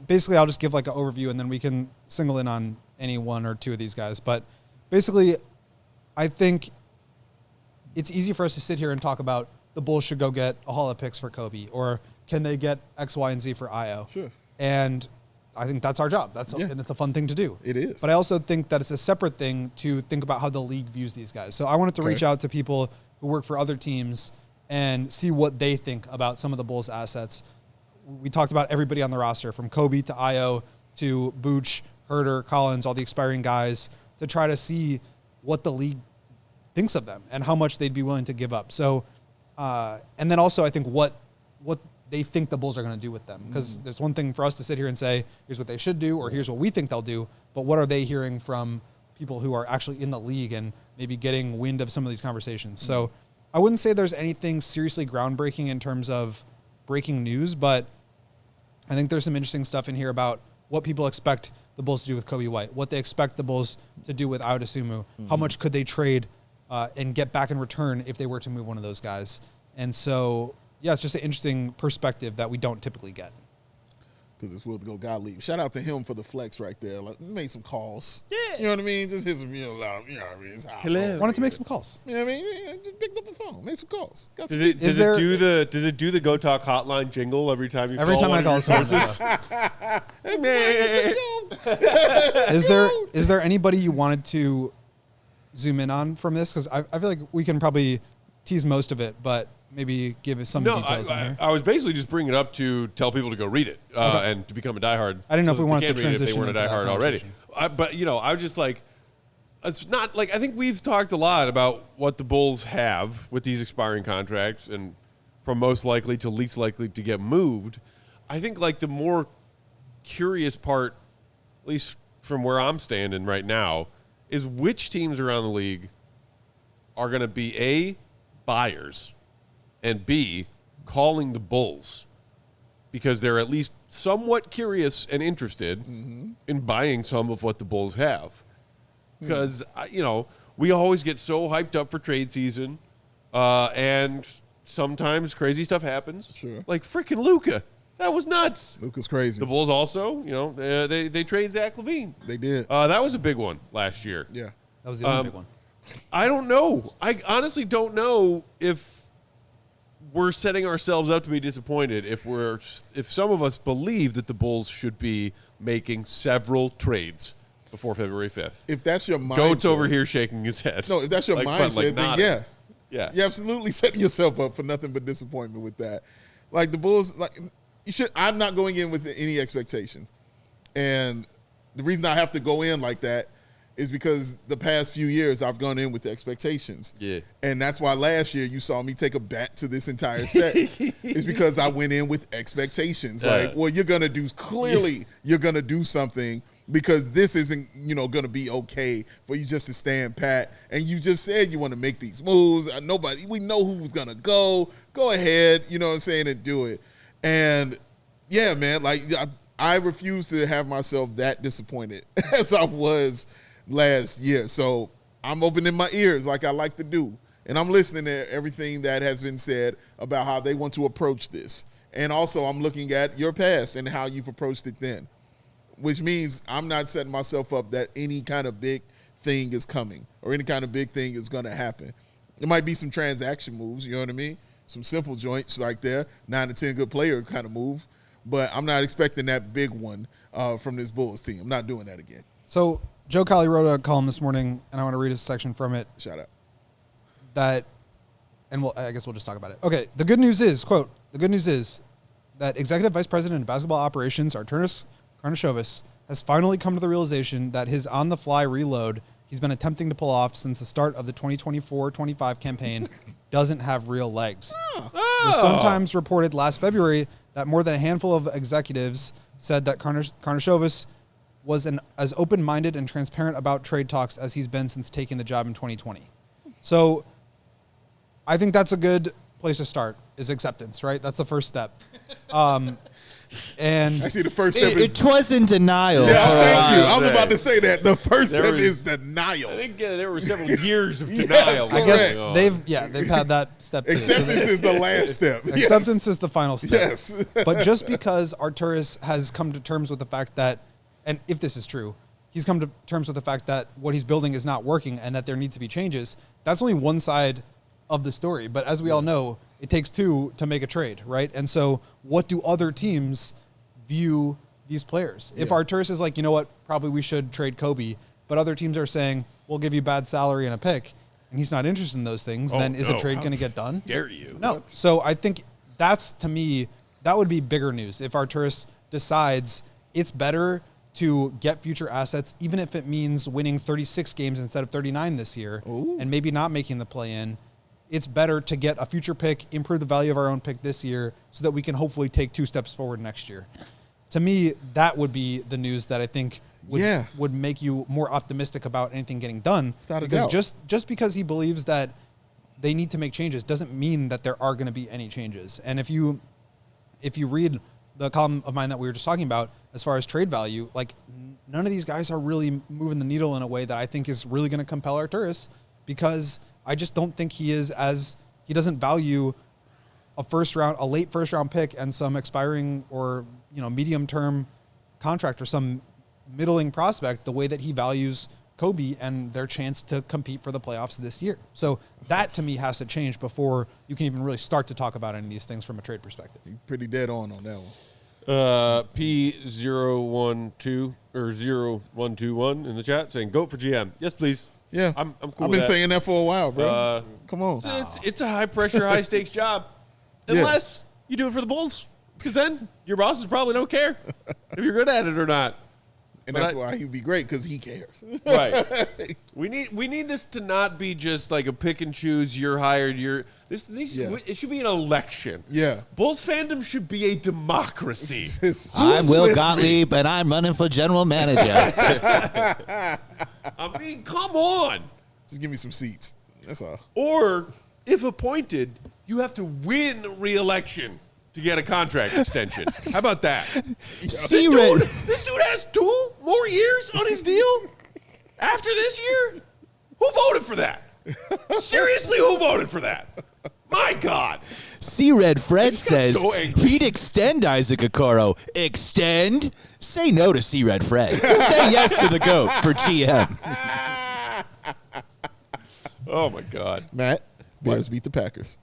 Basically, I'll just give like an overview, and then we can single in on any one or two of these guys. But basically, I think it's easy for us to sit here and talk about the Bulls should go get a haul of picks for Coby, or can they get X, Y, and Z for Io? Sure. And I think that's our job. And it's a fun thing to do. It is. But I also think that it's a separate thing to think about how the league views these guys. So I wanted to reach out to people who work for other teams and see what they think about some of the Bulls' assets. We talked about everybody on the roster, from Coby to Io to Booch, Herter, Collins, all the expiring guys, to try to see what the league thinks of them and how much they'd be willing to give up. So, and then also I think what they think the Bulls are going to do with them. Because there's one thing for us to sit here and say, here's what they should do, or here's what we think they'll do, but what are they hearing from people who are actually in the league and maybe getting wind of some of these conversations? So I wouldn't say there's anything seriously groundbreaking in terms of breaking news, but I think there's some interesting stuff in here about what people expect the Bulls to do with Coby White, what they expect the Bulls to do with Audasumu, how much could they trade and get back in return if they were to move one of those guys. And so, yeah, it's just an interesting perspective that we don't typically get. Because it's Will Gottlieb. Shout out to him for the flex right there. Like, made some calls. Yeah. You know what I mean? Just hit some, you know what I mean? It's hot. Why don't you make some calls? You know what I mean? Yeah, just picked up the phone. Make some calls. Does it do the Go Talk hotline jingle every time you call? Every time I call someone. Is there anybody you wanted to zoom in on from this? Because I feel like we can probably tease most of it, but maybe give us some details in here. I was basically just bringing it up to tell people to go read it and to become a diehard. I didn't know if we wanted to transition if they weren't a diehard already. But, you know, I was just like, it's not like, I think we've talked a lot about what the Bulls have with these expiring contracts and from most likely to least likely to get moved. I think like the more curious part, at least from where I'm standing right now, is which teams around the league are going to be A, buyers, and B, calling the Bulls because they're at least somewhat curious and interested in buying some of what the Bulls have. Because, you know, we always get so hyped up for trade season, and sometimes crazy stuff happens. Sure. Like freaking Luka. That was nuts. Luka's crazy. The Bulls also, you know, they traded Zach LaVine. They did. That was a big one last year. Yeah. That was the other big one. I don't know. I honestly don't know if we're setting ourselves up to be disappointed if some of us believe that the Bulls should be making several trades before February 5th. If that's your mindset. Goat's over here shaking his head. No, if that's your mindset, then yeah. Yeah. You're absolutely setting yourself up for nothing but disappointment with that. Like the Bulls, like I'm not going in with any expectations. And the reason I have to go in like that is because the past few years I've gone in with expectations. Yeah. And that's why last year you saw me take a bet to this entire set. It's because I went in with expectations. Like, well, you're going to do something because this isn't, you know, going to be okay for you just to stand pat. And you just said you want to make these moves. We know who's going to go. Go ahead, you know what I'm saying, and do it. And, yeah, man, like I refuse to have myself that disappointed as I was last year. So I'm opening my ears like I like to do. And I'm listening to everything that has been said about how they want to approach this. And also I'm looking at your past and how you've approached it then, which means I'm not setting myself up that any kind of big thing is coming or any kind of big thing is going to happen. There might be some transaction moves, you know what I mean? Some simple joints like there, 9 to 10 good player kind of move. But I'm not expecting that big one from this Bulls team. I'm not doing that again. So Joe Colley wrote a column this morning, and I want to read a section from it. Shout out. I guess we'll just talk about it. Okay, the good news is, quote, the good news is that Executive Vice President of Basketball Operations, Arturas Karnisovas, has finally come to the realization that his on-the-fly reload he's been attempting to pull off since the start of the 2024-25 campaign doesn't have real legs. The Sun-Times reported last February that more than a handful of executives said that Karnisovas was as open-minded and transparent about trade talks as he's been since taking the job in 2020. So I think that's a good place to start, is acceptance, right? That's the first step. And actually, the first step it was in denial. Yeah, thank you. I was about to say that. The first step is denial. I think there were several years of denial. I guess they've had that step. Acceptance is the last step. Acceptance is the final step. Yes. But just because Arturas has come to terms with the fact that, and if this is true, he's come to terms with the fact that what he's building is not working and that there needs to be changes, that's only one side of the story. But as we all know, it takes two to make a trade, right? And so what do other teams view these players? If Arturas is like, you know what, probably we should trade Coby, but other teams are saying, we'll give you bad salary and a pick, and he's not interested in those things, then is a trade going to get done? Dare you? No. So I think that's, to me, that would be bigger news if Arturas decides it's better to get future assets, even if it means winning 36 games instead of 39 this year, and maybe not making the play-in. It's better to get a future pick, improve the value of our own pick this year so that we can hopefully take 2 steps forward next year. To me, that would be the news that I think would make you more optimistic about anything getting done. Without a because doubt. just because he believes that they need to make changes doesn't mean that there are going to be any changes. And if you read the column of mine that we were just talking about, as far as trade value, like none of these guys are really moving the needle in a way that I think is really going to compel our tourists, because I just don't think he doesn't value a late first round pick and some expiring or, medium term contract or some middling prospect the way that he values Coby and their chance to compete for the playoffs this year. So that to me has to change before you can even really start to talk about any of these things from a trade perspective. He's pretty dead on that one. P012 or 0121 in the chat saying, "Go for GM." Yes, please. Yeah, I'm cool. I've with been saying that for a while, bro. Come on. It's a high pressure, high stakes job, unless you do it for the Bulls, because then your bosses probably don't care if you're good at it or not. And that's why he'd be great, because he cares. Right. We need this to not be just like a pick and choose. You're hired. It should be an election. Yeah. Bulls fandom should be a democracy. I'm Will Gottlieb, and I'm running for general manager. I mean, come on. Just give me some seats. That's all. Or, if appointed, you have to win re-election to get a contract extension. How about that? This dude has 2 more years on his deal after this year? Who voted for that? Seriously, who voted for that? My God. C-Red Fred says so he'd extend Isaac Okoro. Extend? Say no to C-Red Fred. Say yes to the GOAT for GM. Oh, my God. Matt, Bears beat the Packers.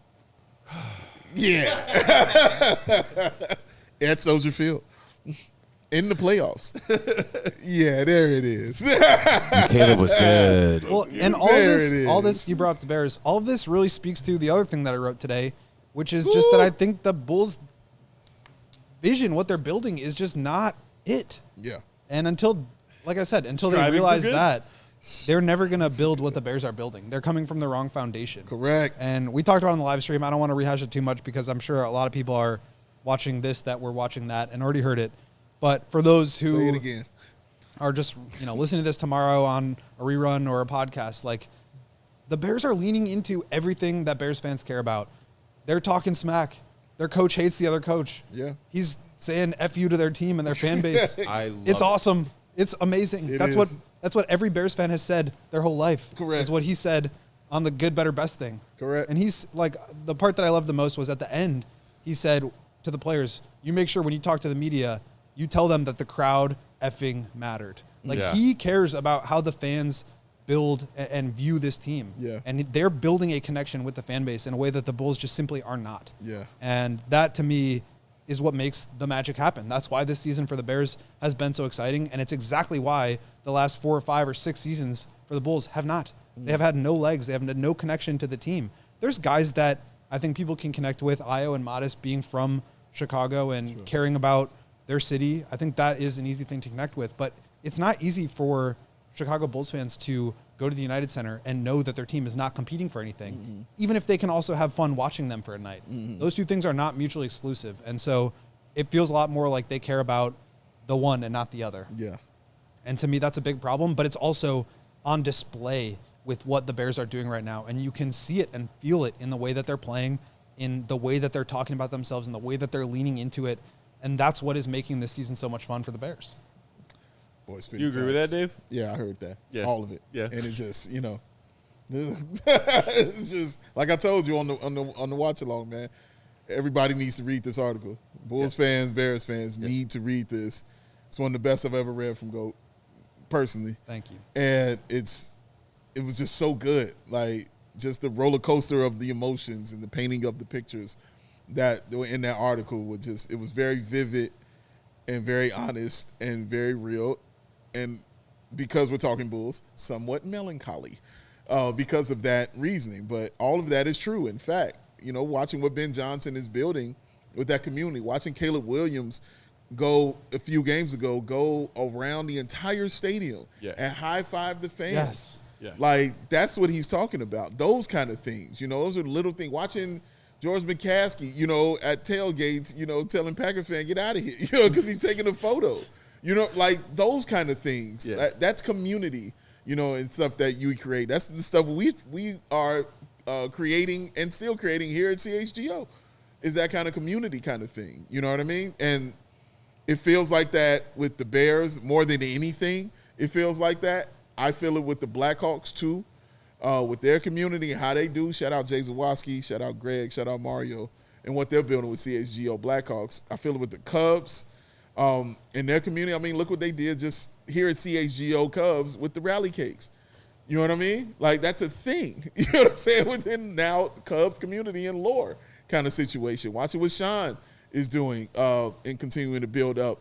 Yeah. At Soldier Field. In the playoffs. Yeah, there it is. Caleb was good. Well, and all this, you brought up the Bears. All of this really speaks to the other thing that I wrote today, which is just that I think the Bulls' vision, what they're building, is just not it. Yeah. And until they realize that, they're never going to build what the Bears are building. They're coming from the wrong foundation. Correct. And we talked about it on the live stream. I don't want to rehash it too much because I'm sure a lot of people are watching this that were watching that and already heard it. But for those who say it again, are just listening to this tomorrow on a rerun or a podcast, like, the Bears are leaning into everything that Bears fans care about. They're talking smack. Their coach hates the other coach. Yeah. He's saying F you to their team and their fan base. It's awesome. It's amazing. That's what every Bears fan has said their whole life. Correct. Is what he said on the good, better, best thing. Correct. And he's like, the part that I loved the most was at the end, he said to the players, you make sure when you talk to the media, you tell them that the crowd effing mattered. Like, he cares about how the fans build and view this team. Yeah. And they're building a connection with the fan base in a way that the Bulls just simply are not. Yeah. And that, to me, is what makes the magic happen. That's why this season for the Bears has been so exciting, and it's exactly why the last 4 or 5 or 6 seasons for the Bulls have not. They have had no legs. They have had no connection to the team. There's guys that I think people can connect with, Io and Modest being from Chicago and caring about their city. I think that is an easy thing to connect with, but it's not easy for Chicago Bulls fans to go to the United Center and know that their team is not competing for anything, even if they can also have fun watching them for a night. Those two things are not mutually exclusive. And so it feels a lot more like they care about the one and not the other. Yeah. And to me, that's a big problem, but it's also on display with what the Bears are doing right now. And you can see it and feel it in the way that they're playing, in the way that they're talking about themselves, in the way that they're leaning into it. And that's what is making this season so much fun for the Bears. Boy, you agree with that, Dave? Yeah, I heard that. Yeah. All of it. Yeah. And it's just, it's just like I told you on the watch along, man. Everybody needs to read this article. Bulls fans, Bears fans need to read this. It's one of the best I've ever read from GOAT, personally. Thank you. And it was just so good. Like, just the roller coaster of the emotions and the painting of the pictures that were in that article it was very vivid and very honest and very real. And because we're talking Bulls, somewhat melancholy because of that reasoning. But all of that is true. In fact, watching what Ben Johnson is building with that community, watching Caleb Williams go a few games ago, go around the entire stadium and high-five the fans. Yes. Yeah. Like, that's what he's talking about. Those kind of things. Those are the little things. Watching George McCaskey, at tailgates, telling Packer fan, get out of here, because he's taking a photo. Like those kind of things. Yeah. That's community, and stuff that you create. That's the stuff we are creating and still creating here at CHGO. Is that kind of community kind of thing. You know what I mean? And it feels like that with the Bears more than anything. It feels like that. I feel it with the Blackhawks too, with their community and how they do. Shout out Jay Zawoski, shout out Greg, shout out Mario, and what they're building with CHGO Blackhawks. I feel it with the Cubs and their community. I mean, look what they did just here at CHGO Cubs with the rally cakes. You know what I mean? Like, that's a thing. You know what I'm saying? Within now Cubs community and lore kind of situation. Watching what Sean is doing and continuing to build up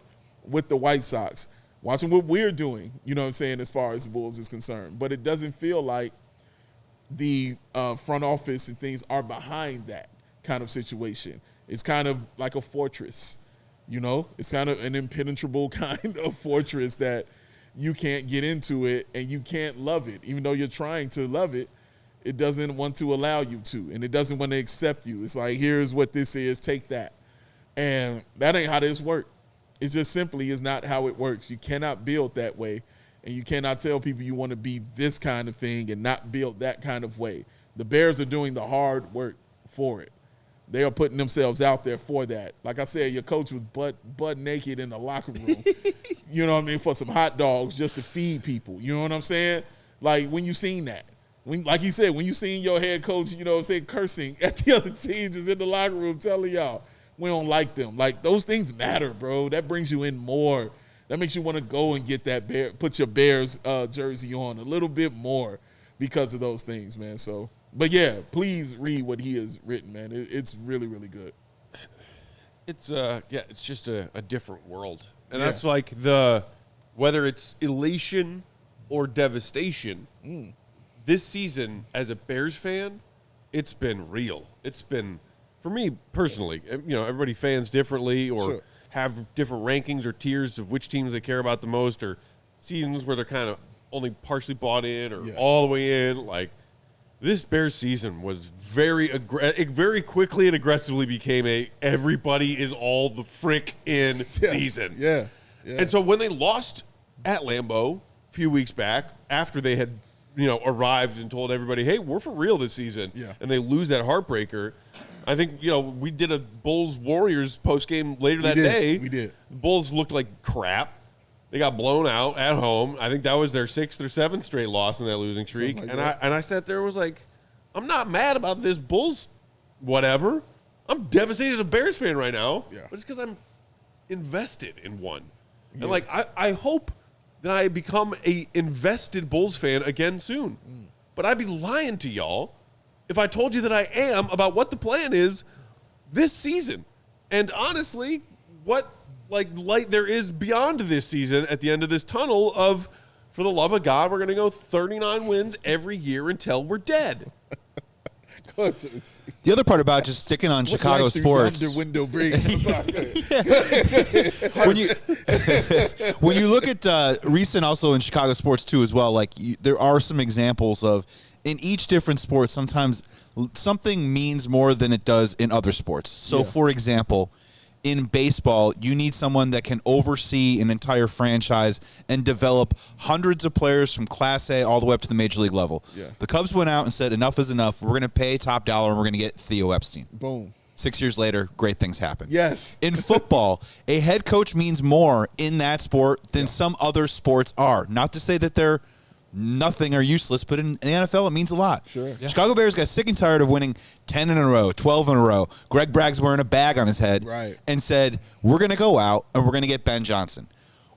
with the White Sox. Watching what we're doing, you know what I'm saying, as far as the Bulls is concerned. But it doesn't feel like the front office and things are behind that kind of situation. It's kind of like a fortress, you know? It's kind of an impenetrable kind of fortress that you can't get into it and you can't love it. Even though you're trying to love it, it doesn't want to allow you to, and it doesn't want to accept you. It's like, here's what this is, take that. And that ain't how this works. It just simply is not how it works. You cannot build that way, and you cannot tell people you want to be this kind of thing and not build that kind of way. The Bears are doing the hard work for it. They are putting themselves out there for that. Like I said, your coach was butt naked in the locker room, you know what I mean, for some hot dogs just to feed people. You know what I'm saying? Like, when you seen that. Like he said, when you seen your head coach, you know what I'm saying, cursing at the other teams just in the locker room telling y'all, we don't like them. Like, those things matter, bro. That brings you in more. That makes you want to go and get that put your Bears jersey on a little bit more because of those things, man. So, but yeah, please read what he has written, man. It's really, really good. It's it's just a different world, and that's like whether it's elation or devastation. This season, as a Bears fan, it's been real. It's been, for me personally, you know, everybody fans differently or have different rankings or tiers of which teams they care about the most, or seasons where they're kind of only partially bought in or all the way in. Like, this Bears season was it very quickly and aggressively became a everybody is all the frick in season. Yeah. And so when they lost at Lambeau a few weeks back, after they had, you know, arrived and told everybody, hey, we're for real this season, and they lose that heartbreaker, I think, you know, we did a Bulls-Warriors postgame later that day. We did. The Bulls looked like crap. They got blown out at home. I think that was their 6th or 7th straight loss in that losing streak. Like I sat there and was like, I'm not mad about this Bulls whatever. I'm devastated as a Bears fan right now. Yeah. But it's because I'm invested in one. Yeah. And, like, I hope that I become a invested Bulls fan again soon. But I'd be lying to y'all if I told you that I am about what the plan is this season. And honestly, what light there is beyond this season at the end of this tunnel of, for the love of God, we're going to go 39 wins every year until we're dead. The other part about just sticking on Chicago sports. Window breaks. when you look at recent also in Chicago sports too as well, like there are some examples of in each different sport, sometimes something means more than it does in other sports. So for example, in baseball, you need someone that can oversee an entire franchise and develop hundreds of players from Class A all the way up to the major league level. Yeah. The Cubs went out and said, enough is enough. We're going to pay top dollar, and we're going to get Theo Epstein. Boom. 6 years later, great things happen. Yes. In football, a head coach means more in that sport than some other sports are. Not to say that they're nothing or useless, but in the NFL, it means a lot. Sure. Yeah. Chicago Bears got sick and tired of winning 10 in a row, 12 in a row. Greg Bragg's wearing a bag on his head and said, we're going to go out and we're going to get Ben Johnson.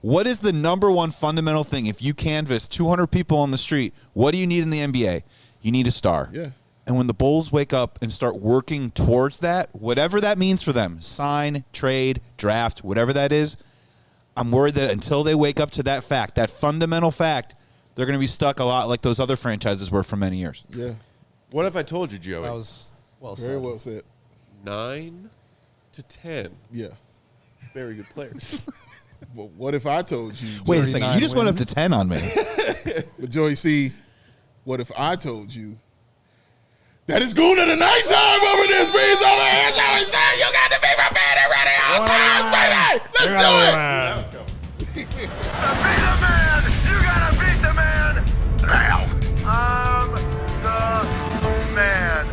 What is the number one fundamental thing? If you canvass 200 people on the street, what do you need in the NBA? You need a star. Yeah. And when the Bulls wake up and start working towards that, whatever that means for them, sign, trade, draft, whatever that is, I'm worried that until they wake up to that fact, that fundamental fact, they're going to be stuck a lot like those other franchises were for many years. Yeah. What if I told you, Joey? That was very well said. 9 to 10. Yeah. Very good players. Well, what if I told you? Wait a second. You just went up to 10 on me. But Joey, see, what if I told you that it's Goon of the nighttime over this breeze over here? Joey said you got to be prepared and ready all times, baby. Let's do it. Let's go. Beat the man. You gotta beat the man. Now. I'm the man.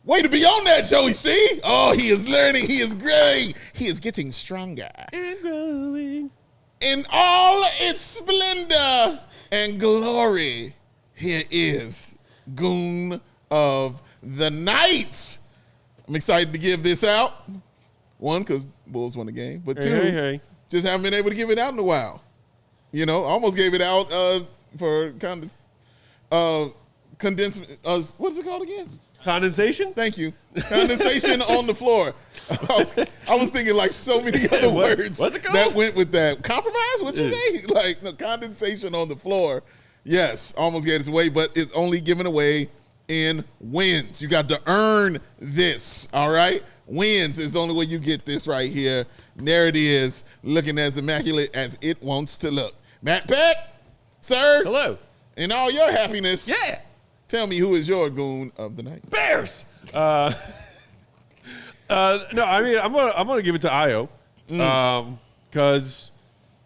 Way to be on that, Joey C. Oh, he is learning. He is growing. He is getting stronger. And growing. In all its splendor and glory, here is Goon of the Night. I'm excited to give this out. One, because Bulls won the game. But two, Hey. just haven't been able to give it out in a while. You know, I almost gave it out for condensed. What is it called again? Condensation? Thank you. Condensation on the floor. I was thinking like so many other words what's it called? that went with that. Compromise? What'd you say? Like, no, condensation on the floor. Yes, almost gave it away, but it's only given away in wins. You got to earn this, all right? Wins is the only way you get this right here. And there it is, looking as immaculate as it wants to look. Matt Peck, sir. Hello. In all your happiness. Yeah. Tell me who is your Goon of the Night. Bears. No, I mean I'm gonna give it to Io, because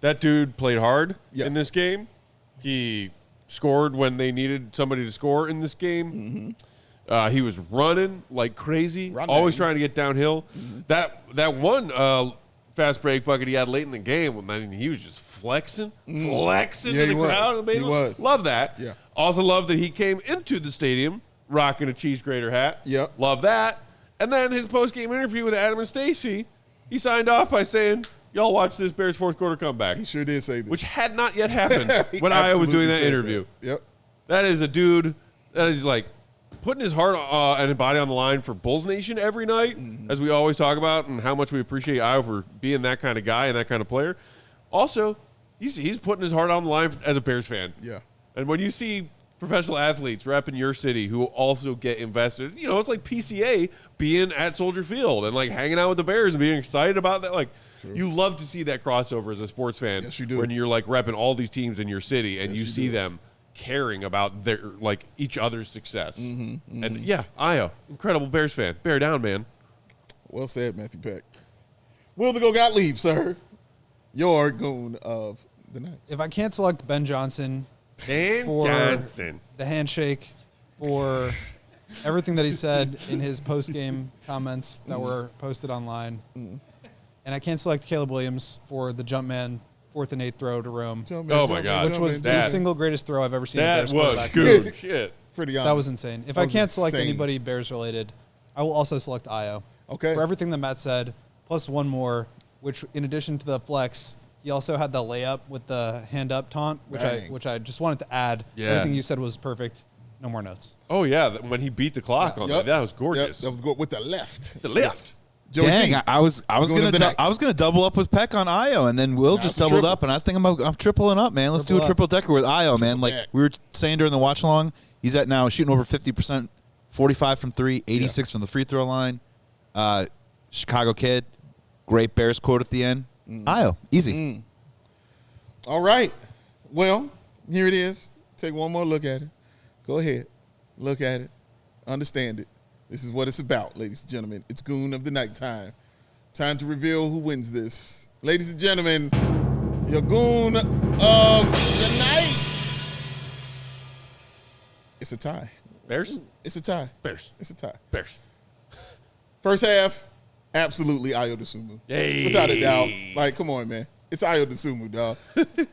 that dude played hard in this game. He scored when they needed somebody to score in this game. He was running like crazy, always trying to get downhill. That one fast break bucket he had late in the game, I mean, he was just flexing in the crowd. He was. Love that. Yeah. Also love that he came into the stadium rocking a cheese grater hat. Yep. Love that. And then his post-game interview with Adam and Stacey, he signed off by saying, y'all watch this Bears fourth quarter comeback. He sure did say this. Which had not yet happened when I was absolutely doing that said interview. that. Yep. That is a dude that is like putting his heart and his body on the line for Bulls Nation every night, as we always talk about, and how much we appreciate Io for being that kind of guy and that kind of player. Also, he's putting his heart on the line as a Bears fan. Yeah. And when you see professional athletes repping your city who also get invested, you know, it's like PCA being at Soldier Field and like hanging out with the Bears and being excited about that. Like, you love to see that crossover as a sports fan. Yes, you do. When you're like repping all these teams in your city and you see them caring about their like each other's success. And yeah, Io, incredible Bears fan. Bear down, man. Well said, Matthew Peck. Will the Go Gottlieb, sir. Your Goon of the Night. If I can't select Ben Johnson Dan for Johnson. the handshake, for everything that he said in his post-game comments that were posted online, and I can't select Caleb Williams for the jump man 4th and 8th throw to Rome, Oh my God. which was the single greatest throw I've ever seen. a That Bears was quarterback good make. shit. Pretty honest. That was insane. If That I was can't select insane. anybody Bears related, I will also select Io. Okay. For everything that Matt said, plus one more, which in addition to the flex, he also had the layup with the hand up taunt, Bang. which I just wanted to add. Yeah. Everything you said was perfect. No more notes. Oh yeah, when he beat the clock on Yep. that was Yep, gorgeous. that was good with the left. The left. Joey Dang, C. I was Goon of the night. gonna double up with Peck on Io, and then Will just it's a doubled triple. up, and I think I'm tripling up, man. Let's do a Triple up. triple decker with Io, man. Like back. we were saying during the watch along, he's at now shooting over 50%, 45 from 3, 86 from the free throw line. Chicago kid, great Bears quote at the end. Io, easy. All right. Well, here it is. Take one more look at it. Go ahead. Look at it. Understand it. This is what it's about, ladies and gentlemen. It's Goon of the Night time. Time to reveal who wins this. Ladies and gentlemen, your Goon of the Night. It's a tie. Bears? It's a tie. Bears. It's a tie. Bears. First half, absolutely Ayo Dosunmu. Hey. Without a doubt. Like, come on, man. It's Ayo Dosunmu, dog.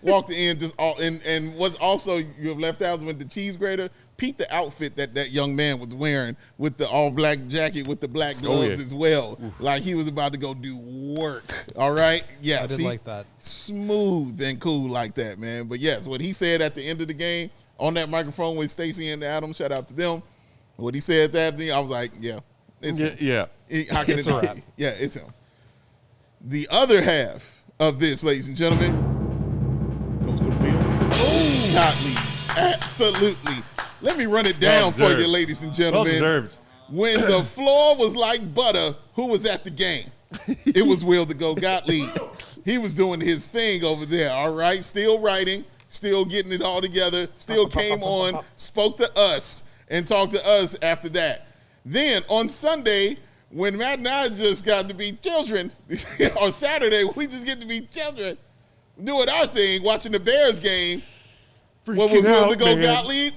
Walked in just all and what's also you have left out with the cheese grater. Peep the outfit that young man was wearing with the all black jacket with the black gloves as well. Like he was about to go do work. All right? Yeah. I did like that. Smooth and cool like that, man. But yes, what he said at the end of the game on that microphone with Stacey and Adam, shout out to them. What he said that thing, I was like, yeah. It's him. Yeah. How can It's it a not wrap. be? Yeah, it's him. The other half of this, ladies and gentlemen, goes to Will Gottlieb. Absolutely. Let me run it down for deserved. you, ladies and Well gentlemen. deserved. When the floor was like butter, who was at the game? It was Will the Go Gottlieb. He was doing his thing over there, all right? Still writing, still getting it all together, still came on, spoke to us, and talked to us after that. Then on Sunday, when Matt and I just got to be children, on Saturday, we just get to be children, doing our thing, watching the Bears game. What was Freaking Will out, the Go man. Gottlieb?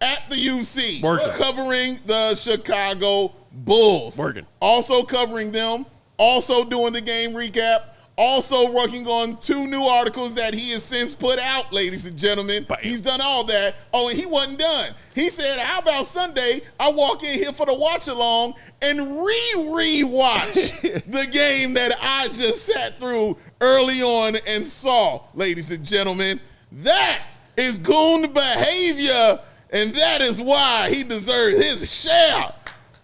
At the UC, Working. covering the Chicago Bulls. Working. Also covering them. Also doing the game recap. Also working on 2 new articles that he has since put out, ladies and gentlemen. Bam. He's done all that. Oh, and he wasn't done. He said, how about Sunday, I walk in here for the watch-along and re-watch the game that I just sat through early on and saw, ladies and gentlemen. That is Goon behavior, and that is why he deserves his share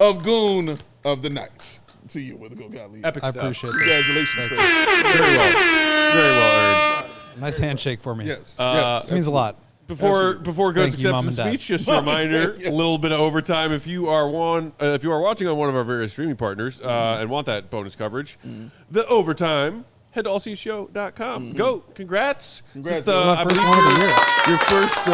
of Goon of the Night. To you, Will Gottlieb. Epic I stuff. appreciate that. Congratulations, sir. Very well earned. Nice handshake for me. Yes, This means a lot. Before Goat's Thank you, Mom acceptance and Dad. speech, just a reminder, a little bit of overtime. If you are watching on one of our various streaming partners and want that bonus coverage, the overtime, head to allcshgo.com. Go, congrats! Congrats, Just, man. My I first believe one of the year. your first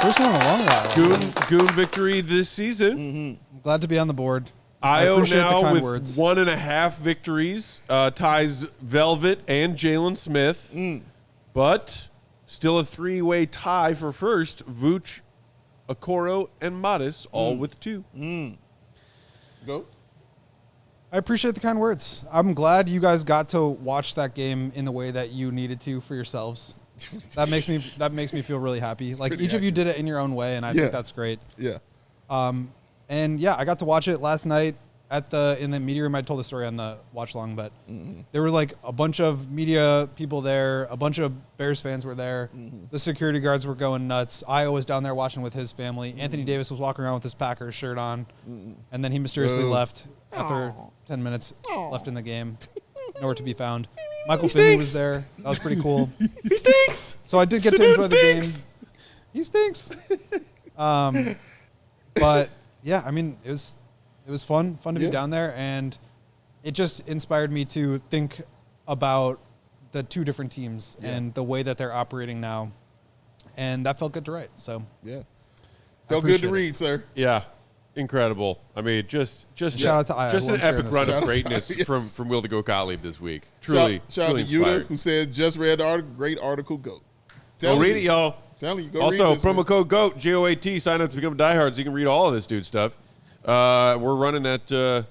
First one in a long while. Goon victory this season. I'm glad to be on the board. I Io appreciate the now kind with words. 1.5 victories ties Velvet and Jalen Smith, but still a 3-way tie for first. Vooch, Okoro, and Modis all with 2. Go. I appreciate the kind words. I'm glad you guys got to watch that game in the way that you needed to for yourselves. That makes me feel really happy. Like pretty each of you did it in your own way, and I Yeah. think that's great. Yeah. And yeah, I got to watch it last night in the media room. I told the story on the watch long, but there were like a bunch of media people there. A bunch of Bears fans were there. The security guards were going nuts. Io was down there watching with his family. Anthony Davis was walking around with his Packers shirt on, and then he mysteriously left after 10 minutes left in the game. Nowhere to be found. Michael Finley was there. That was pretty cool. He stinks! So I did get to enjoy the game. He stinks. But yeah, I mean, it was fun to be down there, and it just inspired me to think about the 2 different teams and the way that they're operating now, and that felt good to write. So Yeah. Felt good to appreciate read, sir. Yeah, incredible. I mean, just Shout out to Io, just who an I'm sharing epic this run with. of Shout out to greatness Io, yes. from Will the Goat Gottlieb this week. Truly, Shout out truly to Yuta, inspired. who says, just read the article. Great article, GOAT. Go read it, y'all. Telling you, go Also, read this, promo man. code GOAT, GOAT, sign up to become a diehard so you can read all of this dude stuff. We're running that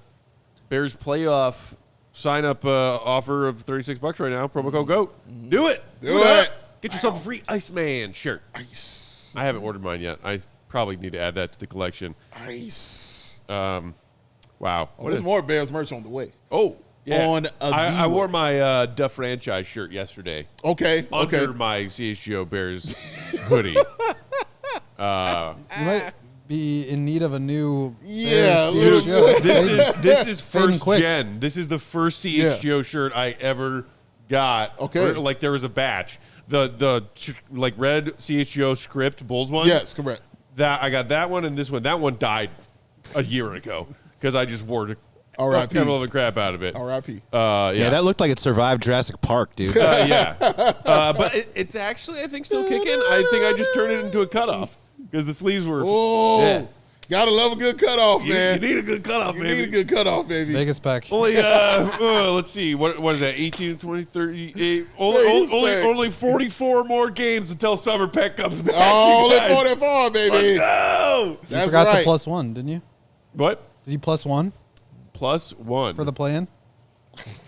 Bears playoff sign-up offer of $36 right now. Promo code GOAT. Do it. Do it. Get yourself a free Iceman shirt. Ice. I haven't ordered mine yet. I probably need to add that to the collection. Ice. Wow. Oh, there's more Bears merch on the way. Oh, yeah. On a I viewer. wore my Duff franchise shirt yesterday Okay. Okay. under my CHGO Bears hoodie. You might be in need of a new Yeah, Bears a little CHGO. This is Fading first quick. gen. This is the first CHGO shirt I ever got. Okay. Or, like there was a batch. The like red CHGO script Bulls one. Yes, correct. That I got that one and this one. That one died a year ago because I just wore the R.I.P. devil of a crap out of it. R.I.P. Yeah, that looked like it survived Jurassic Park, dude. Yeah. But it's actually, I think, still kicking. I think I just turned it into a cutoff because the sleeves were. Oh, Yeah. gotta love a good cutoff, You man. need a good cutoff, You baby. need a good cutoff, baby. Vegas Peck. Only, let's see, what is that? 18, 20, 38. Vegas Peck. Only 44 more games until Summer Peck comes back. Oh, you let's guys. go that far, baby. Let's go. You That's forgot right. to plus 1, didn't you? What? Did you plus 1 Plus 1. for the play-in?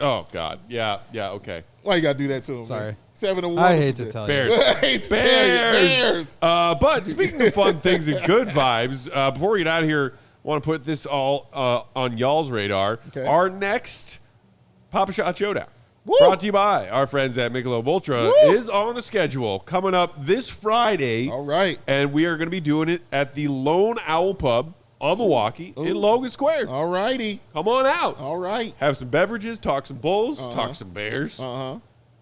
Oh, God. Yeah, okay. Why you gotta do that to him? Sorry. Man? 7-1. I hate to tell you. Bears. I hate to tell you. Bears. But speaking of fun things and good vibes, before we get out of here, I want to put this all on y'all's radar. Okay. Our next Papa Shot Showdown, Woo. brought to you by our friends at Michelob Ultra, Woo. is on the schedule coming up this Friday. All right. And we are going to be doing it at the Lone Owl Pub on Milwaukee in Logan Square. All righty. Come on out. All right. Have some beverages, talk some Bulls, talk some Bears,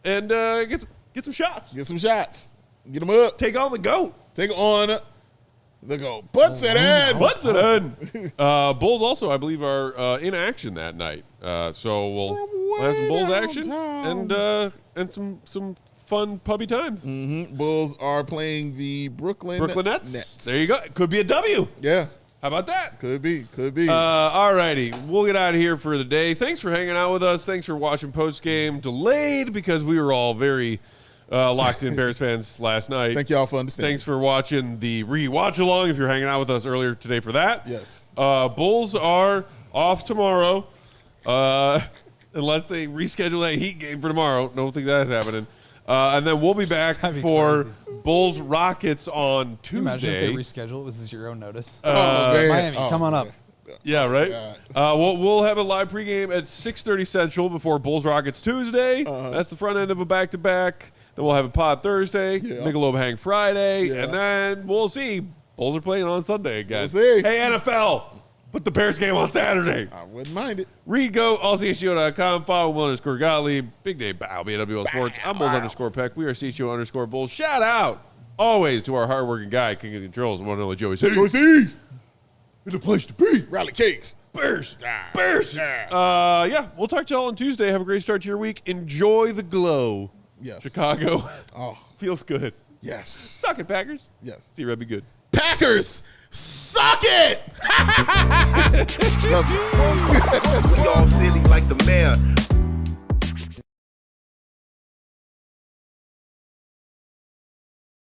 and get some shots. Get some shots. Get them up. Take on the GOAT. Take on the go. Butts it in. What's it in? Bulls also, I believe, are in action that night. So we'll have some Bulls action and some fun pubby times. Bulls are playing the Brooklyn Nets. There you go. It could be a W. Yeah. How about that? Could be. Could be. All righty. We'll get out of here for the day. Thanks for hanging out with us. Thanks for watching postgame. Delayed because we were all very locked in Bears fans last night. Thank y'all for understanding. Thanks for watching the re-watch along if you're hanging out with us earlier today for that. Yes. Bulls are off tomorrow. Unless they reschedule that Heat game for tomorrow. Don't think that's happening. And then we'll be back That'd be for crazy. Bulls Rockets on Can you imagine if Tuesday. they reschedule it with 0 notice? man. Miami, Oh, come on up. Yeah, right. We'll have a live pregame at 6:30 Central before Bulls Rockets Tuesday. That's the front end of a back-to-back. Then we'll have a pod Thursday, Michelob Hang Friday, and then we'll see. Bulls are playing on Sunday again. We'll see. Hey, NFL, put the Bears game on Saturday. I wouldn't mind it. Read go, allchgo.com, follow Will_Gottlieb, Big Day Bow, BWL Sports. I'm Bulls_Peck. We are CHGO_Bulls. Shout out always to our hardworking guy, King of Controls, one and only Joey C. Joey C. It's a place to be. Rally cakes. Bears. Bears. Yeah, we'll talk to y'all on Tuesday. Have a great start to your week. Enjoy the glow. Yes. Chicago. Oh, Feels good. yes. Suck it, Packers. Yes. See you, Red. Be good. Packers, suck it. We all silly like the mayor.